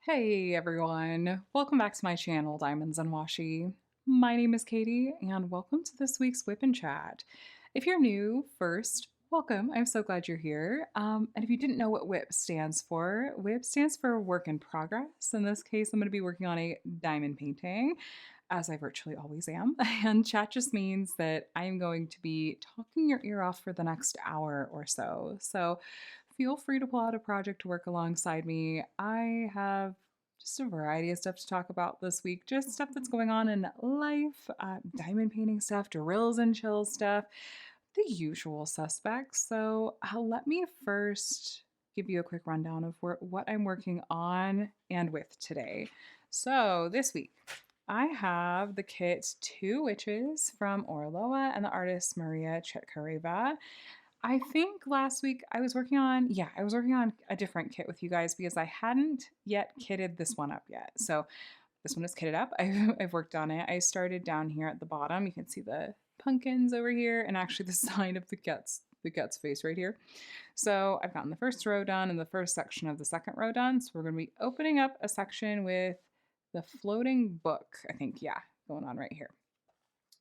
Hey everyone, welcome back to my channel, Diamonds and Washi. My name is Katie, and welcome to this week's WIP and Chat. If you're new, first, welcome. I'm so glad you're here. And if you didn't know what WIP stands for, WIP stands for Work in Progress. In this case, I'm going to be working on a diamond painting, as I virtually always am. And chat just means that I'm going to be talking your ear off for the next hour or so. So feel free to pull out a project to work alongside me. I have just a variety of stuff to talk about this week, just stuff that's going on in life, diamond painting stuff, drills and chills stuff, the usual suspects. So let me first give you a quick rundown of what I'm working on and with today. So this week, I have the kit Two Witches from Orloa and the artist Maria Chetkareva. I think last week I was working on a different kit with you guys because I hadn't yet kitted this one up yet. So this one is kitted up. I've worked on it. I started down here at the bottom. You can see the pumpkins over here and actually the sign of the Guts face right here. So I've gotten the first row done and the first section of the second row done. So we're going to be opening up a section with the floating book, I think, yeah, going on right here.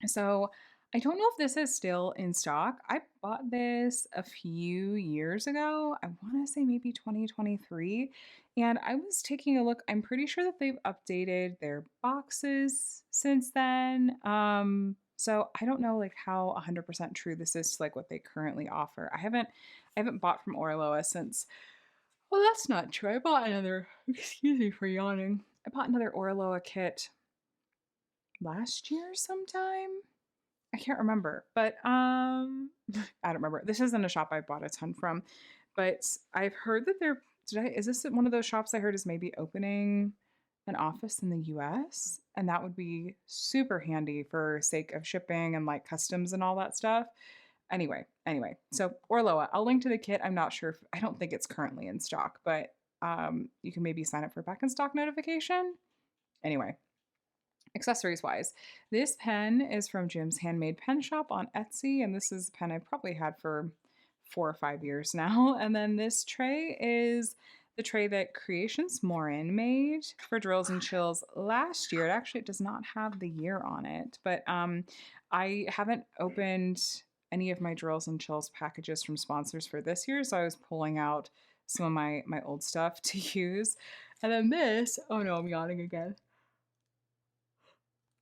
So I don't know if this is still in stock. I bought this a few years ago. I want to say maybe 2023. And I was taking a look. I'm pretty sure that they've updated their boxes since then. So I don't know like how 100% true this is to like what they currently offer. I haven't bought from Orloa since. Well, that's not true. I bought another, excuse me for yawning. I bought another Orloa kit last year sometime. I can't remember, but I don't remember. This isn't a shop I bought a ton from, but I've heard that they're is this one of those shops I heard is maybe opening an office in the US? And that would be super handy for sake of shipping and like customs and all that stuff. Anyway, so Orloa, I'll link to the kit. I'm not sure if I don't think it's currently in stock, but you can maybe sign up for back in stock notification. Anyway, accessories wise, this pen is from Jim's Handmade Pen Shop on Etsy, and this is a pen I've probably had for 4 or 5 years now. And then this tray is the tray that Creations Morin made for Drills and Chills last year. It does not have the year on it, but I haven't opened any of my Drills and Chills packages from sponsors for this year, so I was pulling out some of my old stuff to use. And then this, oh no, I'm yawning again.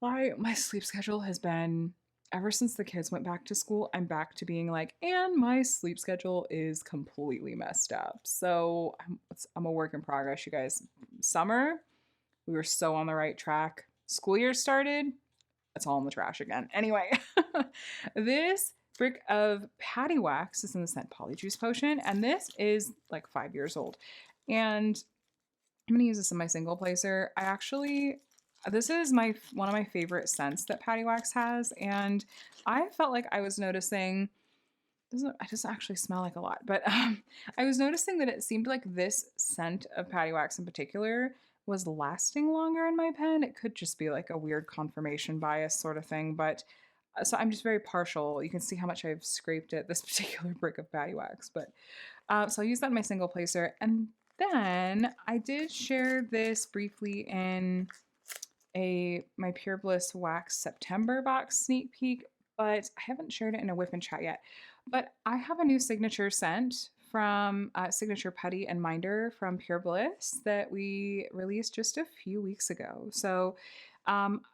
My sleep schedule has been ever since the kids went back to school, I'm back to being like, and my sleep schedule is completely messed up. So I'm a work in progress, you guys. Summer, we were so on the right track. School year started, it's all in the trash again. Anyway, this brick of patty wax is in the scent Polyjuice Potion, and this is like 5 years old. And I'm gonna use this in my single placer. This is one of my favorite scents that Patty Wax has, and I felt like I was noticing. It doesn't actually smell like a lot, but I was noticing that it seemed like this scent of Patty Wax in particular was lasting longer in my pen. It could just be like a weird confirmation bias sort of thing, but so I'm just very partial. You can see how much I've scraped at this particular brick of Patty Wax, but so I'll use that in my single placer, and then I did share this briefly in my Pure Bliss Wax September box sneak peek, but I haven't shared it in a WIP and Chat yet. But I have a new signature scent from Signature Putty and Minder from Pure Bliss that we released just a few weeks ago. So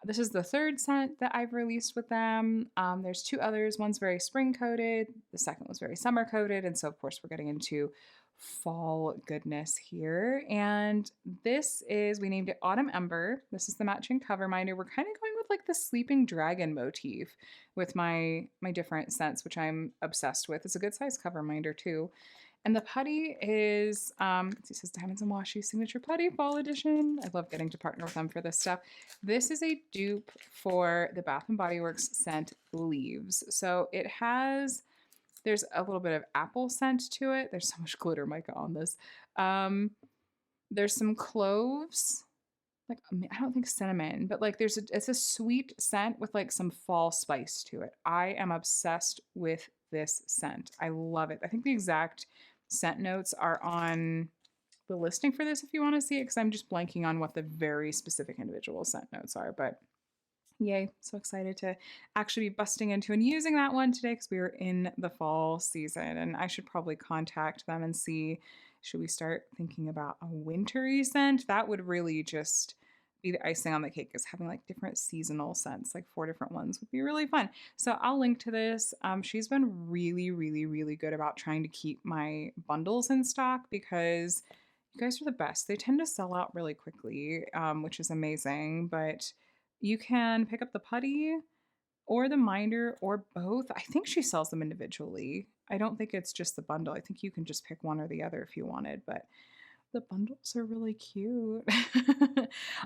this is the third scent that I've released with them. There's two others. One's very spring coated. The second was very summer coated. And so, of course, we're getting into fall goodness here. And we named it Autumn Ember. This is the matching cover minder. We're kind of going with like the sleeping dragon motif with my different scents, which I'm obsessed with. It's a good size cover minder too. And the putty is, it says Diamonds and Washi Signature Putty Fall Edition. I love getting to partner with them for this stuff. This is a dupe for the Bath & Body Works scent Leaves. So there's a little bit of apple scent to it. There's so much glitter mica on this. There's some cloves, like I don't think cinnamon, but like it's a sweet scent with like some fall spice to it. I am obsessed with this scent. I love it. I think the exact scent notes are on the listing for this if you want to see it, because I'm just blanking on what the very specific individual scent notes are. But yay, so excited to actually be busting into and using that one today because we are in the fall season. And I should probably contact them and see, should we start thinking about a wintry scent? That would really just be the icing on the cake, is having like different seasonal scents, like 4 different ones would be really fun. So I'll link to this. She's been really, really, really good about trying to keep my bundles in stock because you guys are the best. They tend to sell out really quickly, which is amazing. But you can pick up the putty or the minder or both. I think she sells them individually. I don't think it's just the bundle. I think you can just pick one or the other if you wanted, but the bundles are really cute.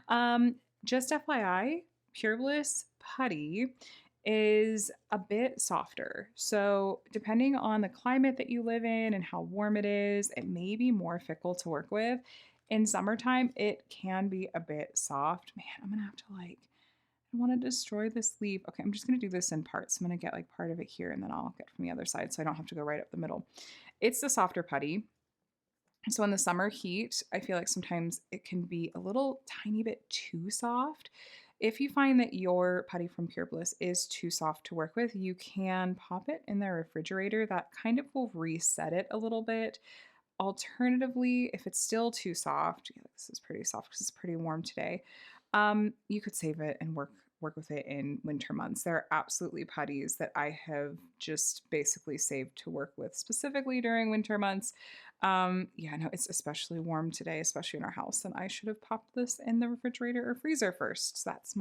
um, just FYI, Pure Bliss putty is a bit softer. So, depending on the climate that you live in and how warm it is, it may be more fickle to work with. In summertime, it can be a bit soft. Man, I'm gonna have to like, I want to destroy this leaf. Okay, I'm just gonna do this in parts. I'm gonna get like part of it here and then I'll get from the other side so I don't have to go right up the middle. It's the softer putty. So in the summer heat, I feel like sometimes it can be a little tiny bit too soft. If you find that your putty from Pure Bliss is too soft to work with, you can pop it in the refrigerator. That kind of will reset it a little bit. Alternatively, if it's still too soft, yeah, this is pretty soft because it's pretty warm today. You could save it and work with it in winter months. There are absolutely putties that I have just basically saved to work with specifically during winter months. Yeah, no, it's especially warm today, especially in our house, and I should have popped this in the refrigerator or freezer first. So that's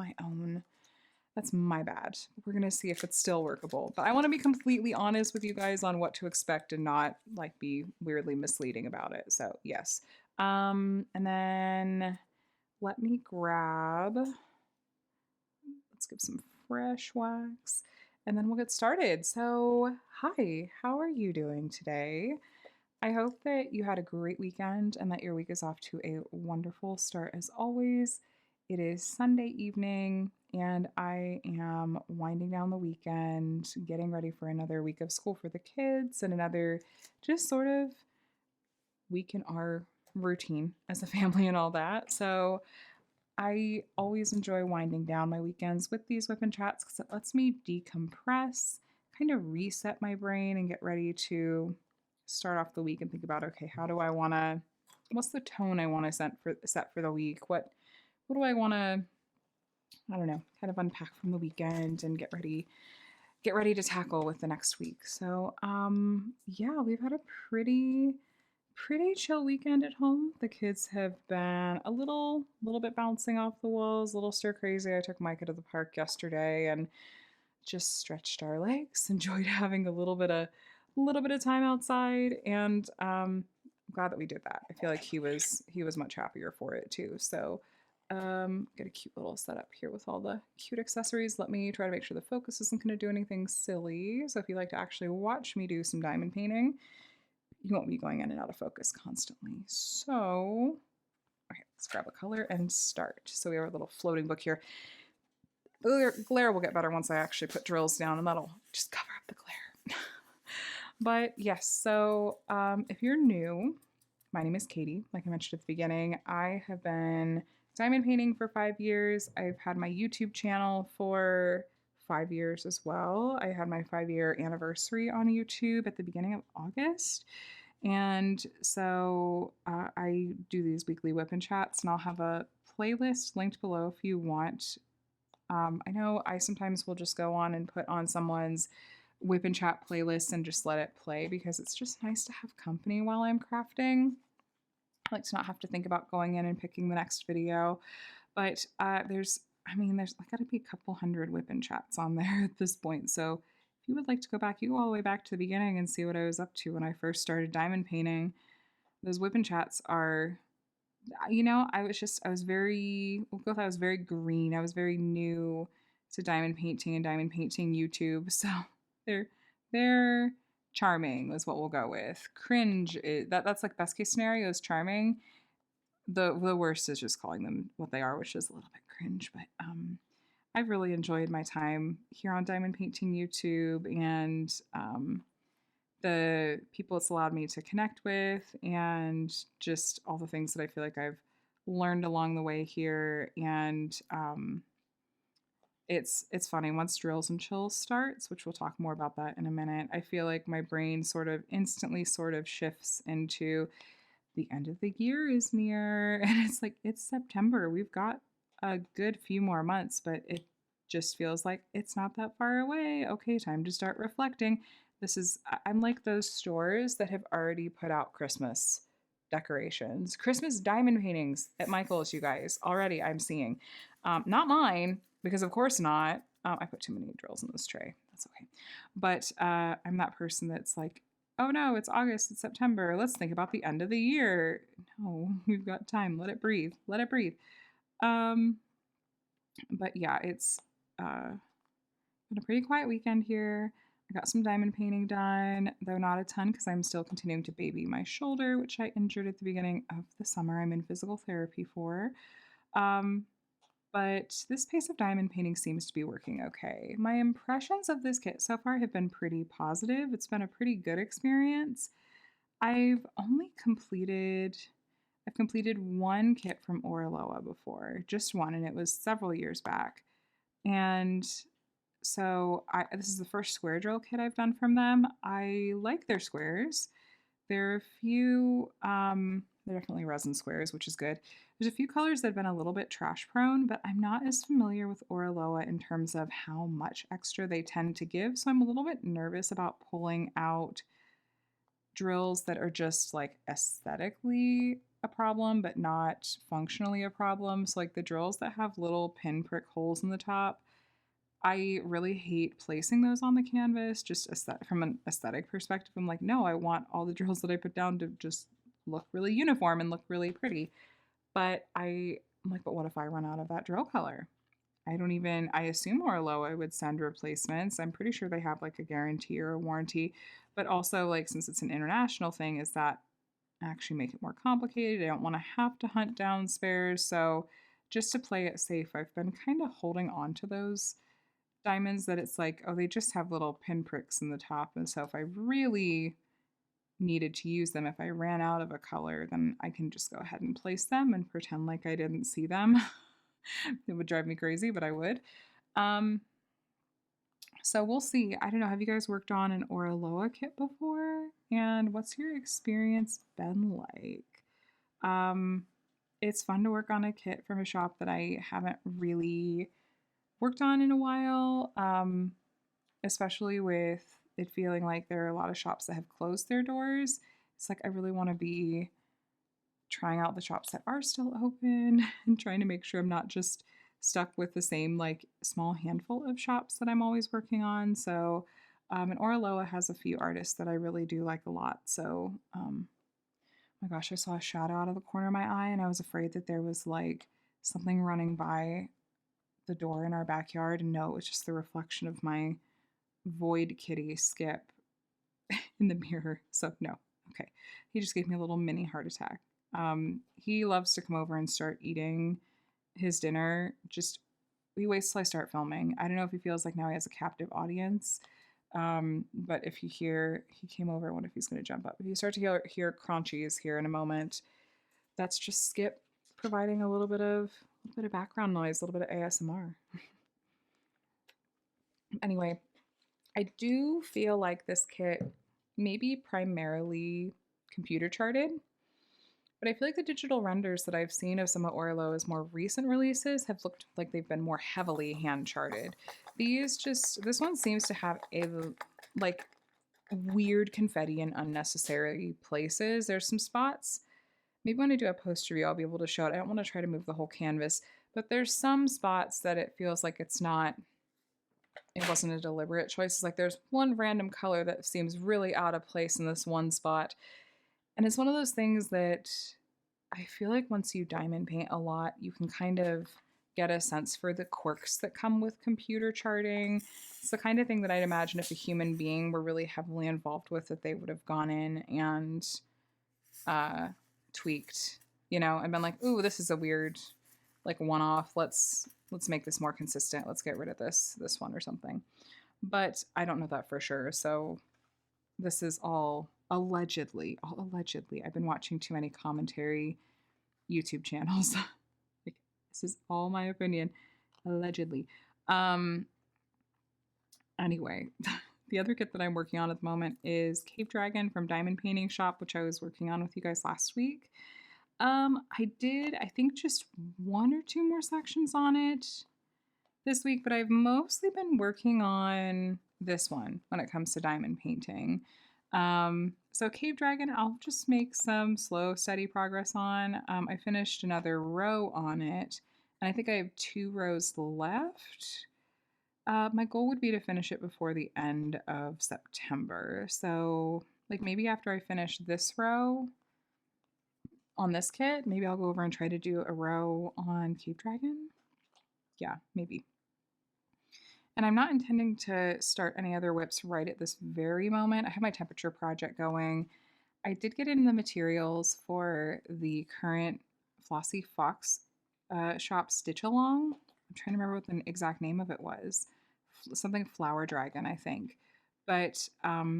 my bad. We're gonna see if it's still workable. But I want to be completely honest with you guys on what to expect and not like be weirdly misleading about it. So yes. And then let me grab, let's give some fresh wax and then we'll get started. So, hi, how are you doing today? I hope that you had a great weekend and that your week is off to a wonderful start as always. It is Sunday evening and I am winding down the weekend, getting ready for another week of school for the kids and another just sort of week in our routine as a family and all that. So, I always enjoy winding down my weekends with these WIP and Chats because it lets me decompress, kind of reset my brain, and get ready to start off the week and think about, okay, how do I want to? What's the tone I want to set for the week? What do I want to? I don't know, kind of unpack from the weekend and get ready to tackle with the next week. So, yeah, we've had a pretty chill weekend at home. The kids have been a little bit bouncing off the walls, a little stir crazy. I took Micah to the park yesterday and just stretched our legs, enjoyed having a little bit of time outside, and I'm glad that we did that. I feel like he was much happier for it too. So get a cute little setup here with all the cute accessories. Let me try to make sure the focus isn't going to do anything silly. So if you like to actually watch me do some diamond painting, you won't be going in and out of focus constantly. So, okay, let's grab a color and start. So we have a little floating book here. The glare will get better once I actually put drills down, and that'll just cover up the glare. But yes, so if you're new, my name is Katie. Like I mentioned at the beginning, I have been diamond painting for 5 years. I've had my YouTube channel for 5 years as well. I had my 5-year anniversary on YouTube at the beginning of August. And so I do these weekly WIP and Chats, and I'll have a playlist linked below if you want. I know I sometimes will just go on and put on someone's WIP and Chat playlist and just let it play because it's just nice to have company while I'm crafting. I like to not have to think about going in and picking the next video. But there's like got to be a couple hundred WIP and Chats on there at this point. So if you would like to go back, you go all the way back to the beginning and see what I was up to when I first started diamond painting. Those WIP and Chats are, I was very green. I was very new to diamond painting and diamond painting YouTube. So they're charming is what we'll go with. Cringe that's like best case scenario is charming. The worst is just calling them what they are, which is a little bit cringe. But I've really enjoyed my time here on diamond painting YouTube and the people it's allowed me to connect with, and just all the things that I feel like I've learned along the way here. And it's funny once drills and chills starts, which we'll talk more about that in a minute. I feel like my brain sort of instantly sort of shifts into the end of the year is near, and it's like it's September. We've got a good few more months, but it just feels like it's not that far away. Okay, time to start reflecting. I'm like those stores that have already put out Christmas decorations, Christmas diamond paintings at Michael's, you guys. Already I'm seeing. Not mine, because of course not. I put too many drills in this tray. That's okay. But I'm that person that's like, oh no, it's August, it's September. Let's think about the end of the year. No, we've got time. Let it breathe. Let it breathe. Um, but yeah, it's been a pretty quiet weekend here. I got some diamond painting done, though not a ton because I'm still continuing to baby my shoulder, which I injured at the beginning of the summer. I'm in physical therapy for. Um, but this pace of diamond painting seems to be working okay. My impressions of this kit so far have been pretty positive. It's been a pretty good experience. I've completed one kit from Oraloa before, just one, and it was several years back. And so this is the first square drill kit I've done from them. I like their squares. There are a few, they're definitely resin squares, which is good. There's a few colors that have been a little bit trash prone, but I'm not as familiar with Oraloa in terms of how much extra they tend to give. So I'm a little bit nervous about pulling out drills that are just like aesthetically a problem, but not functionally a problem. So like the drills that have little pinprick holes in the top, I really hate placing those on the canvas, just from an aesthetic perspective. I'm like, no, I want all the drills that I put down to just look really uniform and look really pretty. But I'm like, but what if I run out of that drill color? I assume Orloa would send replacements. I'm pretty sure they have like a guarantee or a warranty. But also, like, since it's an international thing, is that actually make it more complicated? I don't want to have to hunt down spares. So, just to play it safe, I've been kind of holding on to those diamonds that it's like, oh, they just have little pinpricks in the top. And so, if I really needed to use them, if I ran out of a color, then I can just go ahead and place them and pretend like I didn't see them. It would drive me crazy, but I would. Um, so we'll see. I don't know. Have you guys worked on an Oraloa kit before? And what's your experience been like? Um, it's fun to work on a kit from a shop that I haven't really worked on in a while, especially with it feeling like there are a lot of shops that have closed their doors. It's like I really want to be trying out the shops that are still open and trying to make sure I'm not just stuck with the same like small handful of shops that I'm always working on. So, and Oraloa has a few artists that I really do like a lot. So, my gosh, I saw a shadow out of the corner of my eye, and I was afraid that there was like something running by the door in our backyard. And no, it was just the reflection of my void kitty Skip in the mirror. So, no, okay. He just gave me a little mini heart attack. He loves to come over and start eating his dinner. Just he waits till I start filming. I don't know if he feels like now he has a captive audience. But if you hear he came over, I wonder if he's going to jump up. If you start to hear crunchies here in a moment, that's just Skip providing a little bit of background noise, a little bit of ASMR. Anyway, I do feel like this kit may be primarily computer charted. But I feel like the digital renders that I've seen of some of Orlo's more recent releases have looked like they've been more heavily hand charted. This one seems to have a like weird confetti in unnecessary places. There's some spots. Maybe when I do a poster review, I'll be able to show it. I don't want to try to move the whole canvas, but there's some spots that it feels like it wasn't a deliberate choice. It's like there's one random color that seems really out of place in this one spot. And it's one of those things that I feel like once you diamond paint a lot, you can kind of get a sense for the quirks that come with computer charting. It's the kind of thing that I'd imagine if a human being were really heavily involved with it, they would have gone in and tweaked, and been like, ooh, this is a weird like one-off. Let's make this more consistent. Let's get rid of this one or something. But I don't know that for sure. So this is all allegedly, all allegedly. I've been watching too many commentary YouTube channels. Like, this is all my opinion, allegedly. Anyway, the other kit that I'm working on at the moment is Cave Dragon from Diamond Painting Shop, which I was working on with you guys last week. I did, I think, just 1 or 2 more sections on it this week, but I've mostly been working on this one when it comes to diamond painting. So Cave Dragon, I'll just make some slow, steady progress on. I finished another row on it, and I think I have 2 rows left. My goal would be to finish it before the end of September. So, like, maybe after I finish this row on this kit, maybe I'll go over and try to do a row on Cave Dragon. Yeah, maybe. And I'm not intending to start any other WIPs right at this very moment. I have my temperature project going. I did get in the materials for the current Flossy Fox shop stitch along. I'm trying to remember what the exact name of it was. Something Flower Dragon, I think. But I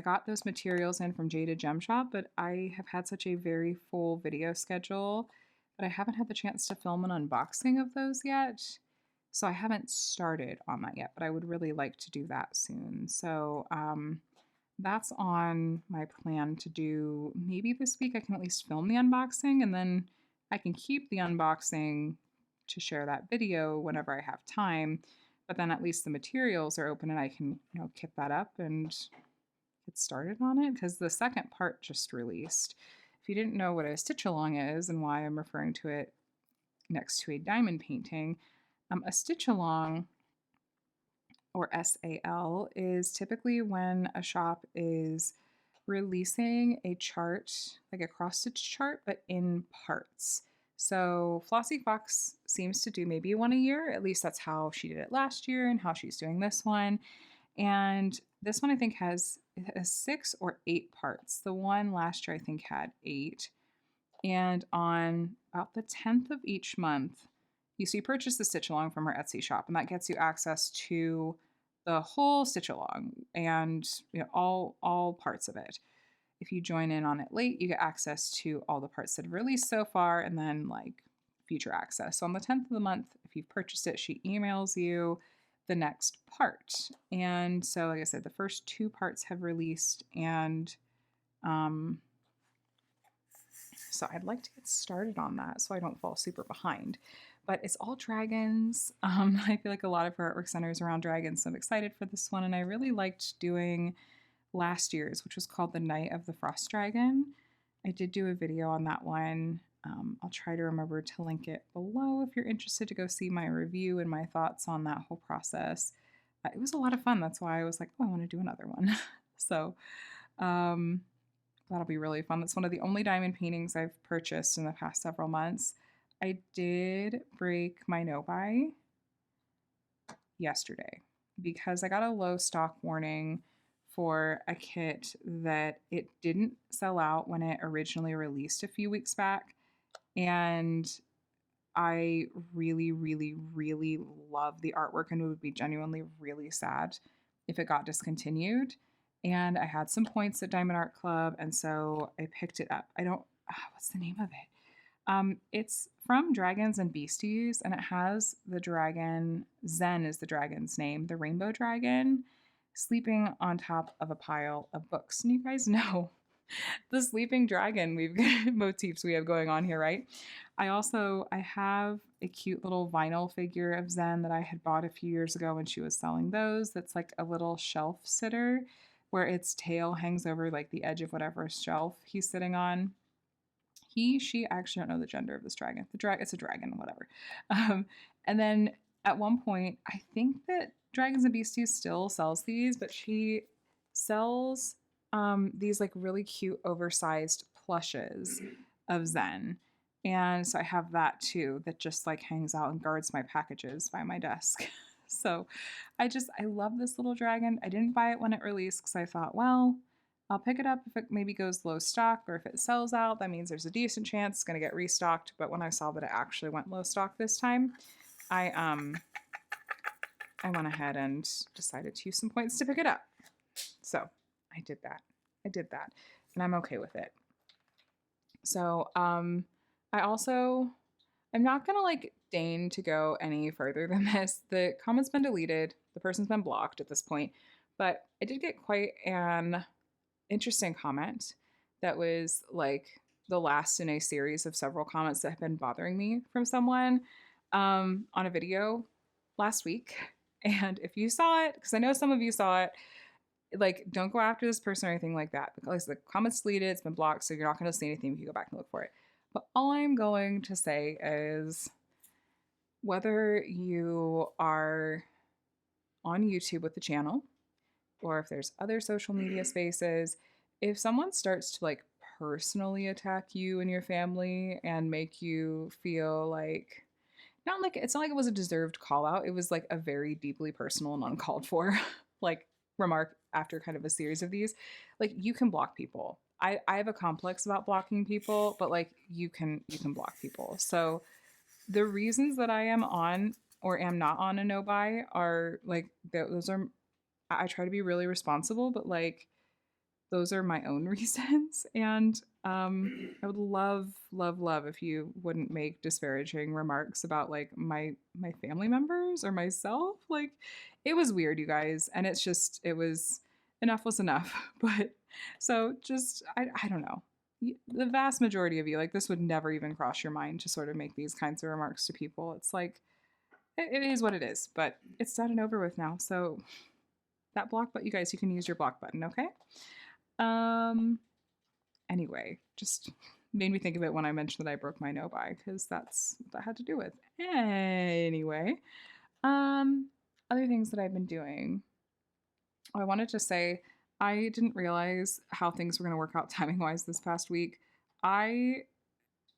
got those materials in from Jada Gem Shop, but I have had such a very full video schedule that I haven't had the chance to film an unboxing of those yet. So I haven't started on that yet, but I would really like to do that soon. So that's on my plan to do. Maybe this week I can at least film the unboxing, and then I can keep the unboxing to share that video whenever I have time. But then at least the materials are open and I can, kit that up and get started on it, because the second part just released. If you didn't know what a stitch along is and why I'm referring to it next to a diamond painting, a stitch along, or SAL, is typically when a shop is releasing a chart, like a cross stitch chart, but in parts. So Flossy Fox seems to do maybe 1 a year. At least that's how she did it last year and how she's doing this one. And this one I think has 6 or 8 parts. The one last year I think had 8. And on about the 10th of each month, you purchase the stitch along from her Etsy shop, and that gets you access to the whole stitch along and all parts of it. If you join in on it late, you get access to all the parts that have released so far, and then like future access. So on the 10th of the month, if you've purchased it, she emails you the next part. And so, like I said, the first 2 parts have released, and so I'd like to get started on that so I don't fall super behind. But it's all dragons. I feel like a lot of her artwork centers around dragons, so I'm excited for this one. And I really liked doing last year's, which was called The Night of the Frost Dragon. I did do a video on that one. I'll try to remember to link it below if you're interested to go see my review and my thoughts on that whole process. It was a lot of fun. That's why I was like, oh, I want to do another one. So that'll be really fun. That's one of the only diamond paintings I've purchased in the past several months. I did break my no-buy yesterday because I got a low stock warning for a kit that it didn't sell out when it originally released a few weeks back. And I really, really, really love the artwork and would be genuinely really sad if it got discontinued. And I had some points at Diamond Art Club, and so I picked it up. What's the name of it? It's from Dragons and Beasties, and it has the dragon, Zen is the dragon's name, the rainbow dragon, sleeping on top of a pile of books. And you guys know the sleeping dragon motifs we have going on here, right? I have a cute little vinyl figure of Zen that I had bought a few years ago when she was selling those. That's like a little shelf sitter where its tail hangs over like the edge of whatever shelf he's sitting on. She, I actually don't know the gender of this dragon. It's a dragon, whatever. And then at one point, I think that Dragons and Beasties still sells these, but she sells these like really cute oversized plushes of Zen. And so I have that too, that just like hangs out and guards my packages by my desk. So I love this little dragon. I didn't buy it when it released because I thought, well, I'll pick it up if it maybe goes low stock, or if it sells out, that means there's a decent chance it's going to get restocked. But when I saw that it actually went low stock this time, I went ahead and decided to use some points to pick it up. So I did that. I did that. And I'm okay with it. So I also I'm not gonna like deign to go any further than this. The comment's been deleted, the person's been blocked at this point, but I did get quite an interesting comment that was like the last in a series of several comments that have been bothering me from someone on a video last week. And if you saw it, because I know some of you saw it, like don't go after this person or anything like that because the comment's deleted, it's been blocked, so you're not going to see anything if you go back and look for it. But all I'm going to say is whether you are on YouTube with the channel or if there's other social media spaces, if someone starts to like personally attack you and your family and make you feel like not like it's not like it was a deserved call out, it was like a very deeply personal and uncalled for like remark after kind of a series of these, like you can block people. I have a complex about blocking people, but like you can block people. So the reasons that I am on or am not on a no buy are like those are I try to be really responsible, but like those are my own reasons. And I would love, love, love if you wouldn't make disparaging remarks about like my family members or myself. Like it was weird, you guys, and it's just it was enough was enough. But so just I don't know. The vast majority of you, like this would never even cross your mind to sort of make these kinds of remarks to people. It's like it is what it is, but it's done and over with now. So that block, but you guys, you can use your block button, okay? Um, anyway, just made me think of it when I mentioned that I broke my no buy because that's what that had to do with. Anyway, um, other things that I've been doing. I wanted to say I didn't realize how things were going to work out timing wise this past week. I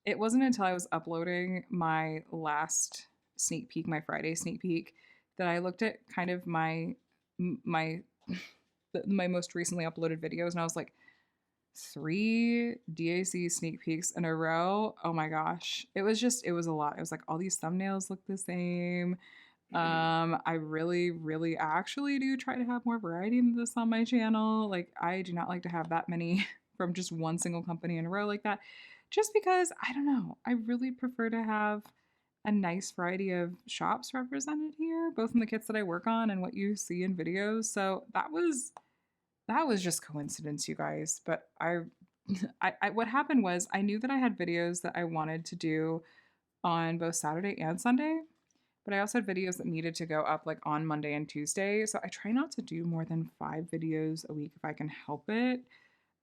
It wasn't until I was uploading my last sneak peek, my Friday sneak peek, that I looked at kind of my my most recently uploaded videos and I was like, 3 DAC sneak peeks in a row. Oh my gosh. It was a lot. It was like all these thumbnails look the same. I really, really actually do try to have more variety in this on my channel. Like I do not like to have that many from just one single company in a row like that. Just because I don't know. I really prefer to have a nice variety of shops represented here, both in the kits that I work on and what you see in videos. So that was just coincidence, you guys. But I what happened was I knew that I had videos that I wanted to do on both Saturday and Sunday, but I also had videos that needed to go up like on Monday and Tuesday. So I try not to do more than 5 videos a week if I can help it.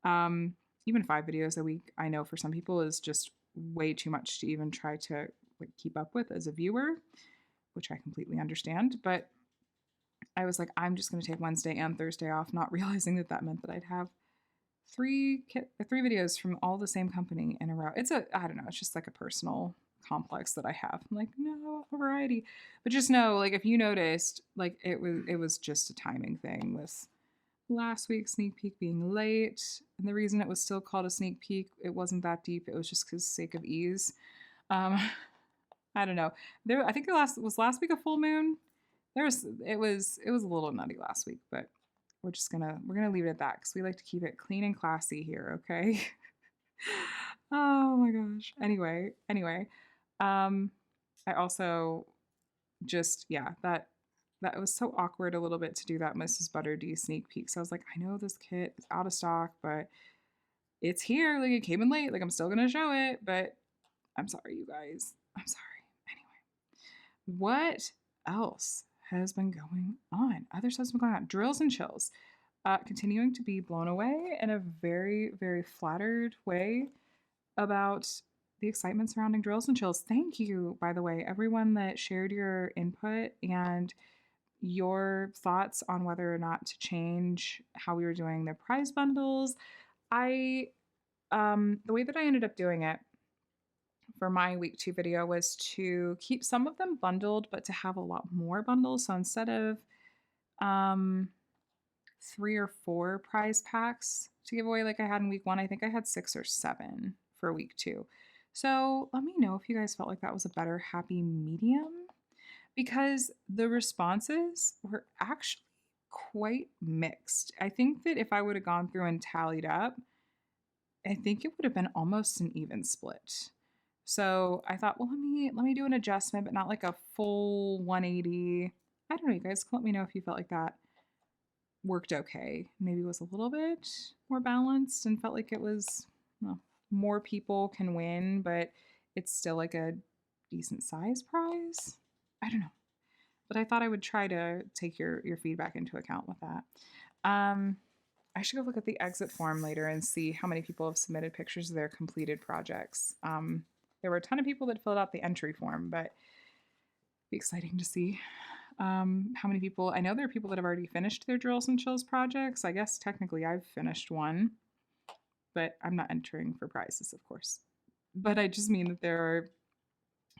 Um, Even 5 videos a week, I know for some people is just way too much to even try to like keep up with as a viewer, which I completely understand. But I was like, I'm just going to take Wednesday and Thursday off, not realizing that that meant that I'd have three videos from all the same company in a row. I don't know, it's just like a personal complex that I have. I'm like, no, variety. But just know, like, if you noticed, like, it was just a timing thing with last week's sneak peek being late. And the reason it was still called a sneak peek, it wasn't that deep. It was just because sake of ease. Um, I don't know. I think last week a full moon. It was a little nutty last week, but we're gonna leave it at that because we like to keep it clean and classy here, okay? Oh my gosh. Anyway, I also just yeah that was so awkward a little bit to do that Mrs. Butter D sneak peek. So I was like, I know this kit is out of stock, but it's here. Like it came in late. Like I'm still gonna show it, but I'm sorry, you guys. I'm sorry. Anyway, what else has been going on? Other stuff's been going on. Drills and chills. Continuing to be blown away in a very, very flattered way about the excitement surrounding drills and chills. Thank you, by the way, everyone that shared your input and your thoughts on whether or not to change how we were doing the prize bundles. The way that I ended up doing it for my week 2 video was to keep some of them bundled, but to have a lot more bundles. So instead of um 3 or 4 prize packs to give away like I had in week 1, I think I had 6 or 7 for week 2. So let me know if you guys felt like that was a better happy medium because the responses were actually quite mixed. I think that if I would have gone through and tallied up, I think it would have been almost an even split. So I thought, well, let me do an adjustment, but not like a full 180. I don't know, you guys let me know if you felt like that worked okay. Maybe it was a little bit more balanced and felt like it was, well, more people can win, but it's still like a decent size prize. I don't know. But I thought I would try to take your feedback into account with that. Um, I should go look at the exit form later and see how many people have submitted pictures of their completed projects. There were a ton of people that filled out the entry form, but it'd be exciting to see how many people. I know there are people that have already finished their drills and chills projects. I guess technically I've finished one, but I'm not entering for prizes, of course. But I just mean that there are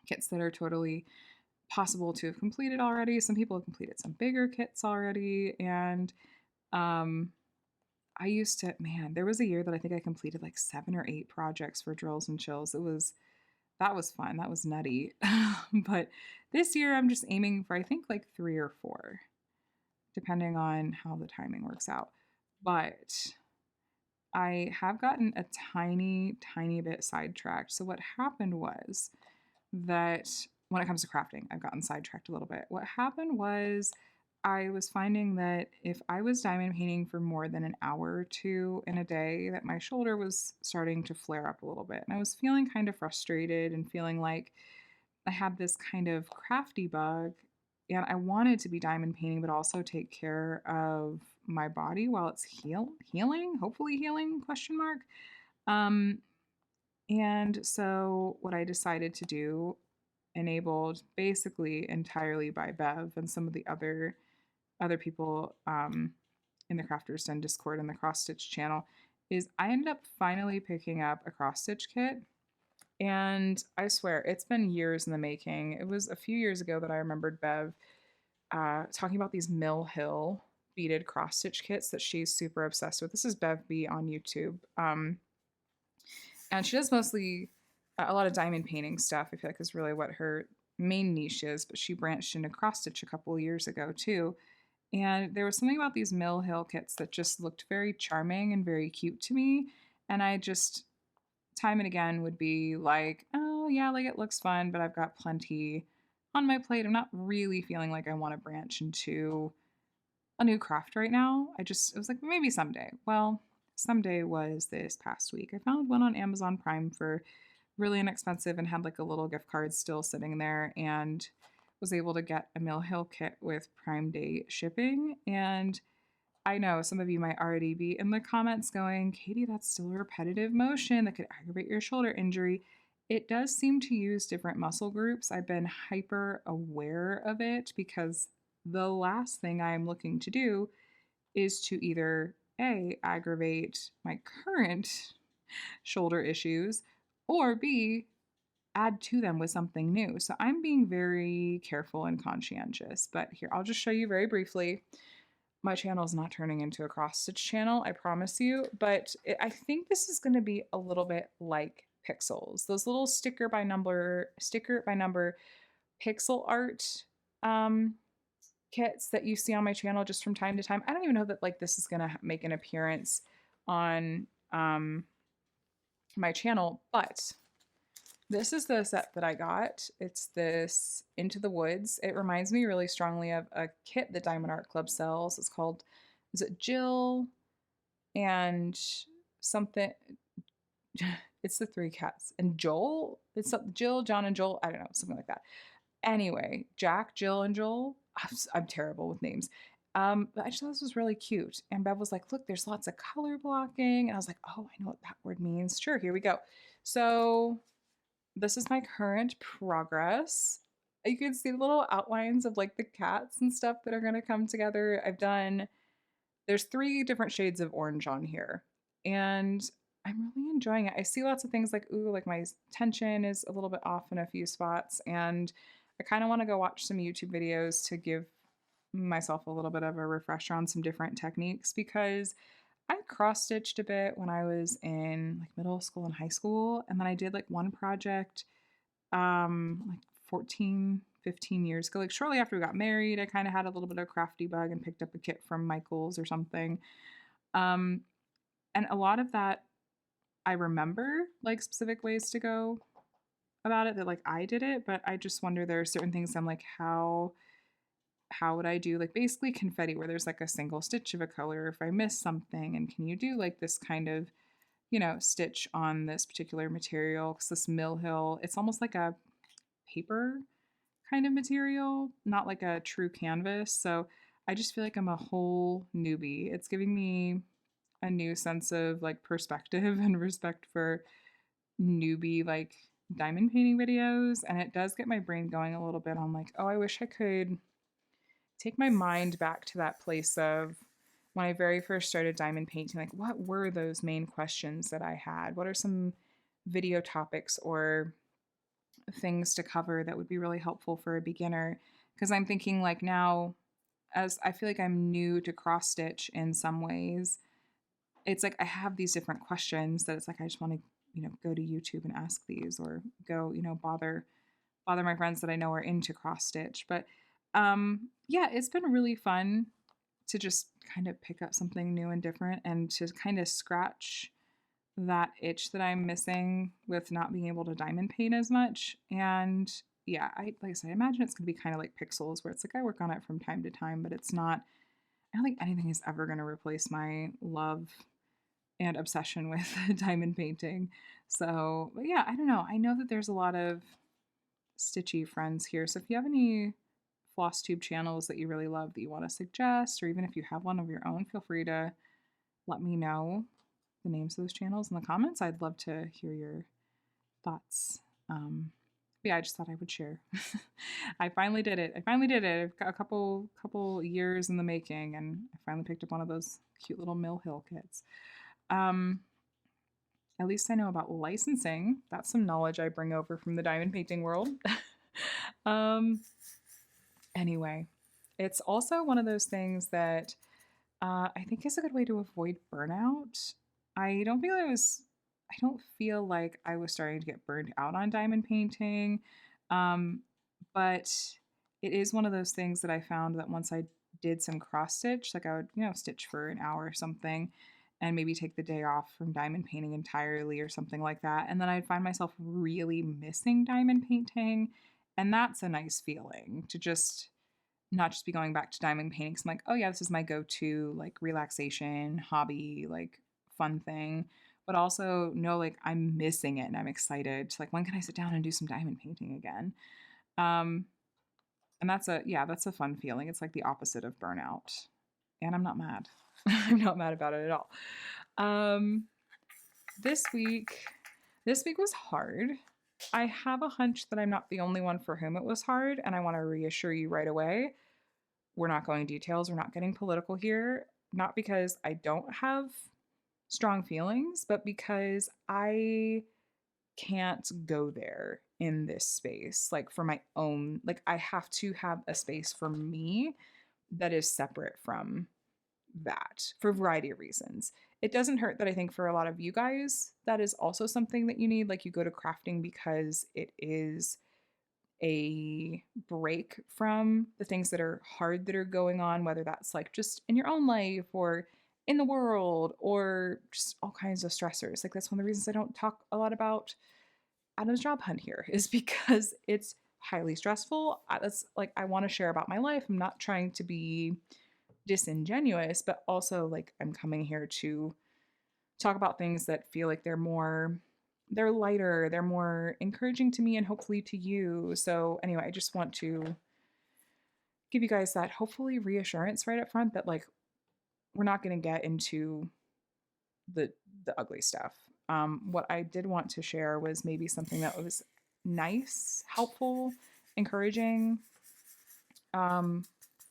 kits that are totally possible to have completed already. Some people have completed some bigger kits already, and um, I used to, man, there was a year that I think I completed like 7 or 8 projects for drills and chills. That was fun. That was nutty. But this year I'm just aiming for, I think, like 3 or 4, depending on how the timing works out. But I have gotten a tiny, tiny bit sidetracked. So what happened was that when it comes to crafting, I've gotten sidetracked a little bit. What happened was I was finding that if I was diamond painting for more than an hour or two in a day, that my shoulder was starting to flare up a little bit. And I was feeling kind of frustrated and feeling like I had this kind of crafty bug. And I wanted to be diamond painting, but also take care of my body while it's healing, hopefully healing, question mark. Um, and so what I decided to do, enabled basically entirely by Bev and some of the other people in the Crafters Den Discord and the cross stitch channel, is I ended up finally picking up a cross stitch kit. And I swear it's been years in the making. It was a few years ago that I remembered Bev talking about these Mill Hill beaded cross stitch kits that she's super obsessed with. This is Bev B on YouTube. And she does mostly a lot of diamond painting stuff. I feel like is really what her main niche is, but she branched into cross stitch a couple of years ago too. And there was something about these Mill Hill kits that just looked very charming and very cute to me. And I just, time and again, would be like, oh, yeah, like it looks fun, but I've got plenty on my plate. I'm not really feeling like I want to branch into a new craft right now. It was like, maybe someday. Well, someday was this past week. I found one on Amazon Prime for really inexpensive and had like a little gift card still sitting there, and was able to get a Mill Hill kit with Prime Day shipping. And I know some of you might already be in the comments going, Katie, that's still a repetitive motion that could aggravate your shoulder injury. It does seem to use different muscle groups. I've been hyper aware of it because the last thing I'm looking to do is to either A, aggravate my current shoulder issues, or B, add to them with something new. So I'm being very careful and conscientious. But here, I'll just show you very briefly. My channel is not turning into a cross stitch channel, I promise you. But I think this is going to be a little bit like pixels. Those little sticker by number pixel art kits that you see on my channel just from time to time. I don't even know that like this is going to make an appearance on my channel, but this is the set that I got. It's this Into the Woods. It reminds me really strongly of a kit that Diamond Art Club sells. It's called, is it Jill and something? It's the 3 cats. And Joel? It's Jill, John, and Joel. I don't know, something like that. Anyway, Jack, Jill, and Joel. I'm terrible with names. But I just thought this was really cute. And Bev was like, look, there's lots of color blocking. And I was like, oh, I know what that word means. Sure, here we go. So this is my current progress. You can see the little outlines of like the cats and stuff that are going to come together. There's 3 different shades of orange on here, and I'm really enjoying it. I see lots of things like, ooh, like my tension is a little bit off in a few spots, and I kind of want to go watch some YouTube videos to give myself a little bit of a refresher on some different techniques, because I cross stitched a bit when I was in like middle school and high school. And then I did like one project, like 14, 15 years ago. Like shortly after we got married, I kind of had a little bit of crafty bug and picked up a kit from Michael's or something. Um, and a lot of that I remember like specific ways to go about it that like I did it, but I just wonder there are certain things I'm like, how would I do like basically confetti where there's like a single stitch of a color if I miss something, and can you do like this kind of, stitch on this particular material, because this mill hill, it's almost like a paper kind of material, not like a true canvas. So I just feel like I'm a whole newbie. It's giving me a new sense of like perspective and respect for newbie like diamond painting videos, and it does get my brain going a little bit on like, oh, I wish I could take my mind back to that place of when I very first started diamond painting. Like, what were those main questions that I had? What are some video topics or things to cover that would be really helpful for a beginner? Because I'm thinking like now, as I feel like I'm new to cross stitch in some ways, it's like I have these different questions that it's like I just want to, go to YouTube and ask these, or go, bother my friends that I know are into cross stitch. But yeah, it's been really fun to just kind of pick up something new and different, and to kind of scratch that itch that I'm missing with not being able to diamond paint as much. And yeah, like I said, I imagine it's gonna be kind of like pixels, where it's like I work on it from time to time, but it's not. I don't think anything is ever gonna replace my love and obsession with diamond painting. So, but yeah, I don't know. I know that there's a lot of stitchy friends here. So if you have any floss tube channels that you really love that you want to suggest, or even if you have one of your own, feel free to let me know the names of those channels in the comments. I'd love to hear your thoughts. Yeah, I just thought I would share. I finally did it. I've got a couple years in the making, and I finally picked up one of those cute little Mill Hill kits. At least I know about licensing. That's some knowledge I bring over from the diamond painting world. um, anyway, it's also one of those things that I think is a good way to avoid burnout. I don't feel I was. I don't feel like I was starting to get burned out on diamond painting, um, but it is one of those things that I found that once I did some cross stitch, like I would, stitch for an hour or something, and maybe take the day off from diamond painting entirely or something like that, and then I'd find myself really missing diamond painting, and that's a nice feeling to just not just be going back to diamond painting. 'Cause I'm like, oh yeah, this is my go-to like relaxation, hobby, like fun thing. But also know like I'm missing it and I'm excited. Like when can I sit down and do some diamond painting again? Um, and that's a fun feeling. It's like the opposite of burnout. And I'm not mad. I'm not mad about it at all. Um, this week, this week was hard. I have a hunch that I'm not the only one for whom it was hard, and I want to reassure you right away. We're not going details. We're not getting political here. Not because I don't have strong feelings, but because I can't go there in this space. Like for my own, like I have to have a space for me that is separate from that for a variety of reasons. It doesn't hurt that I think for a lot of you guys, that is also something that you need. Like you go to crafting because it is a break from the things that are hard that are going on, whether that's like just in your own life or in the world or just all kinds of stressors. Like that's one of the reasons I don't talk a lot about Adam's job hunt here, is because it's highly stressful. That's like I want to share about my life. I'm not trying to be disingenuous, but also like I'm coming here to talk about things that feel like they're lighter, they're more encouraging to me and hopefully to you. So anyway, I just want to give you guys that hopefully reassurance right up front that like we're not going to get into the the ugly stuff. What I did want to share was maybe something that was nice, helpful, encouraging, um,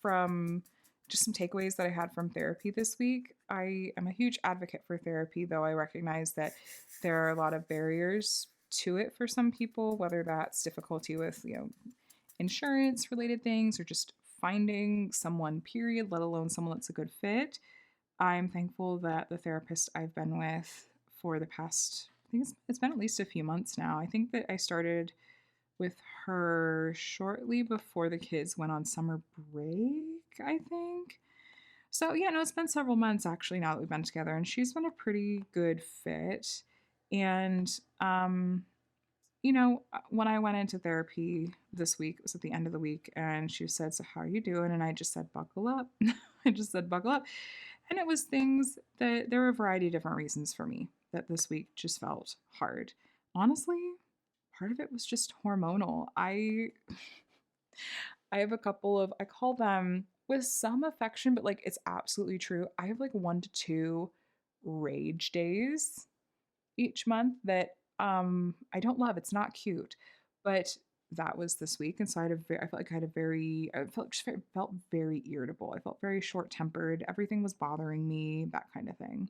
from just some takeaways that I had from therapy this week. I am a huge advocate for therapy, though I recognize that there are a lot of barriers to it for some people, whether that's difficulty with, insurance related things or just finding someone, period, let alone someone that's a good fit. I'm thankful that the therapist I've been with for the past, I think it's been at least a few months now. I think that I started with her shortly before the kids went on summer break, I think. So, yeah, no, it's been several months actually now that we've been together, and she's been a pretty good fit. And, when I went into therapy this week, it was at the end of the week, and she said, "So, how are you doing?" And I just said, "Buckle up." I just said, "Buckle up." And it was things that there were a variety of different reasons for me that this week just felt hard. Honestly, part of it was just hormonal. I have a couple of, I call them with some affection, but like it's absolutely true. I have like 1 to 2 rage days each month that I don't love. It's not cute. But that was this week. And so I felt like I had a very I felt just very, felt very irritable. I felt very short-tempered. Everything was bothering me, that kind of thing.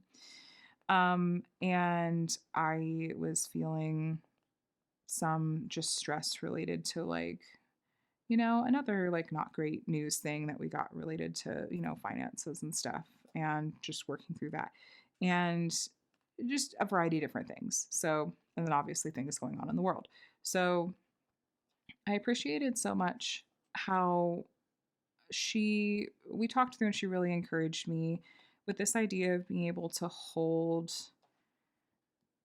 And I was feeling some just stress related to like, another like not great news thing that we got related to, finances and stuff and just working through that. And just a variety of different things. So, and then obviously things going on in the world. So, I appreciated so much how we talked through and she really encouraged me with this idea of being able to hold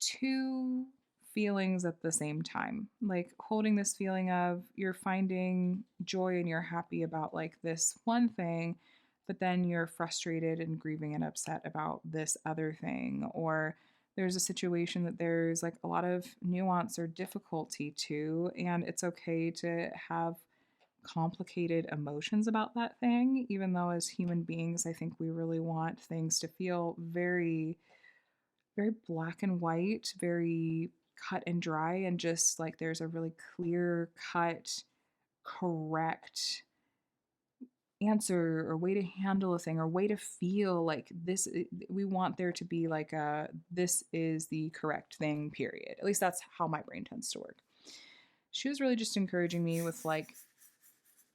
two feelings at the same time. Like holding this feeling of you're finding joy and you're happy about like this one thing, but then you're frustrated and grieving and upset about this other thing. Or there's a situation that there's like a lot of nuance or difficulty to, and it's okay to have complicated emotions about that thing, even though as human beings, I think we really want things to feel very very black and white, very cut and dry, and just like there's a really clear cut, correct answer or way to handle a thing or way to feel like this. We want there to be like a this is the correct thing, period. At least that's how my brain tends to work. She was really just encouraging me with like,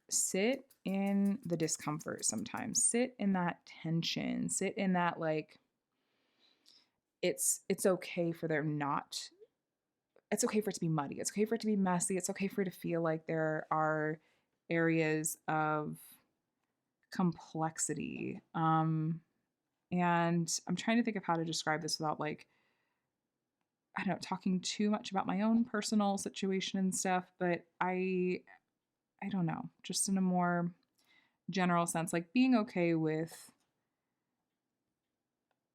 sit in the discomfort sometimes, sit in that tension, sit in that like, it's okay for there not it's okay for it to be muddy. It's okay for it to be messy. It's okay for it to feel like there are areas of complexity. And I'm trying to think of how to describe this without like, I don't know, talking too much about my own personal situation and stuff, but I don't know, just in a more general sense, like being okay with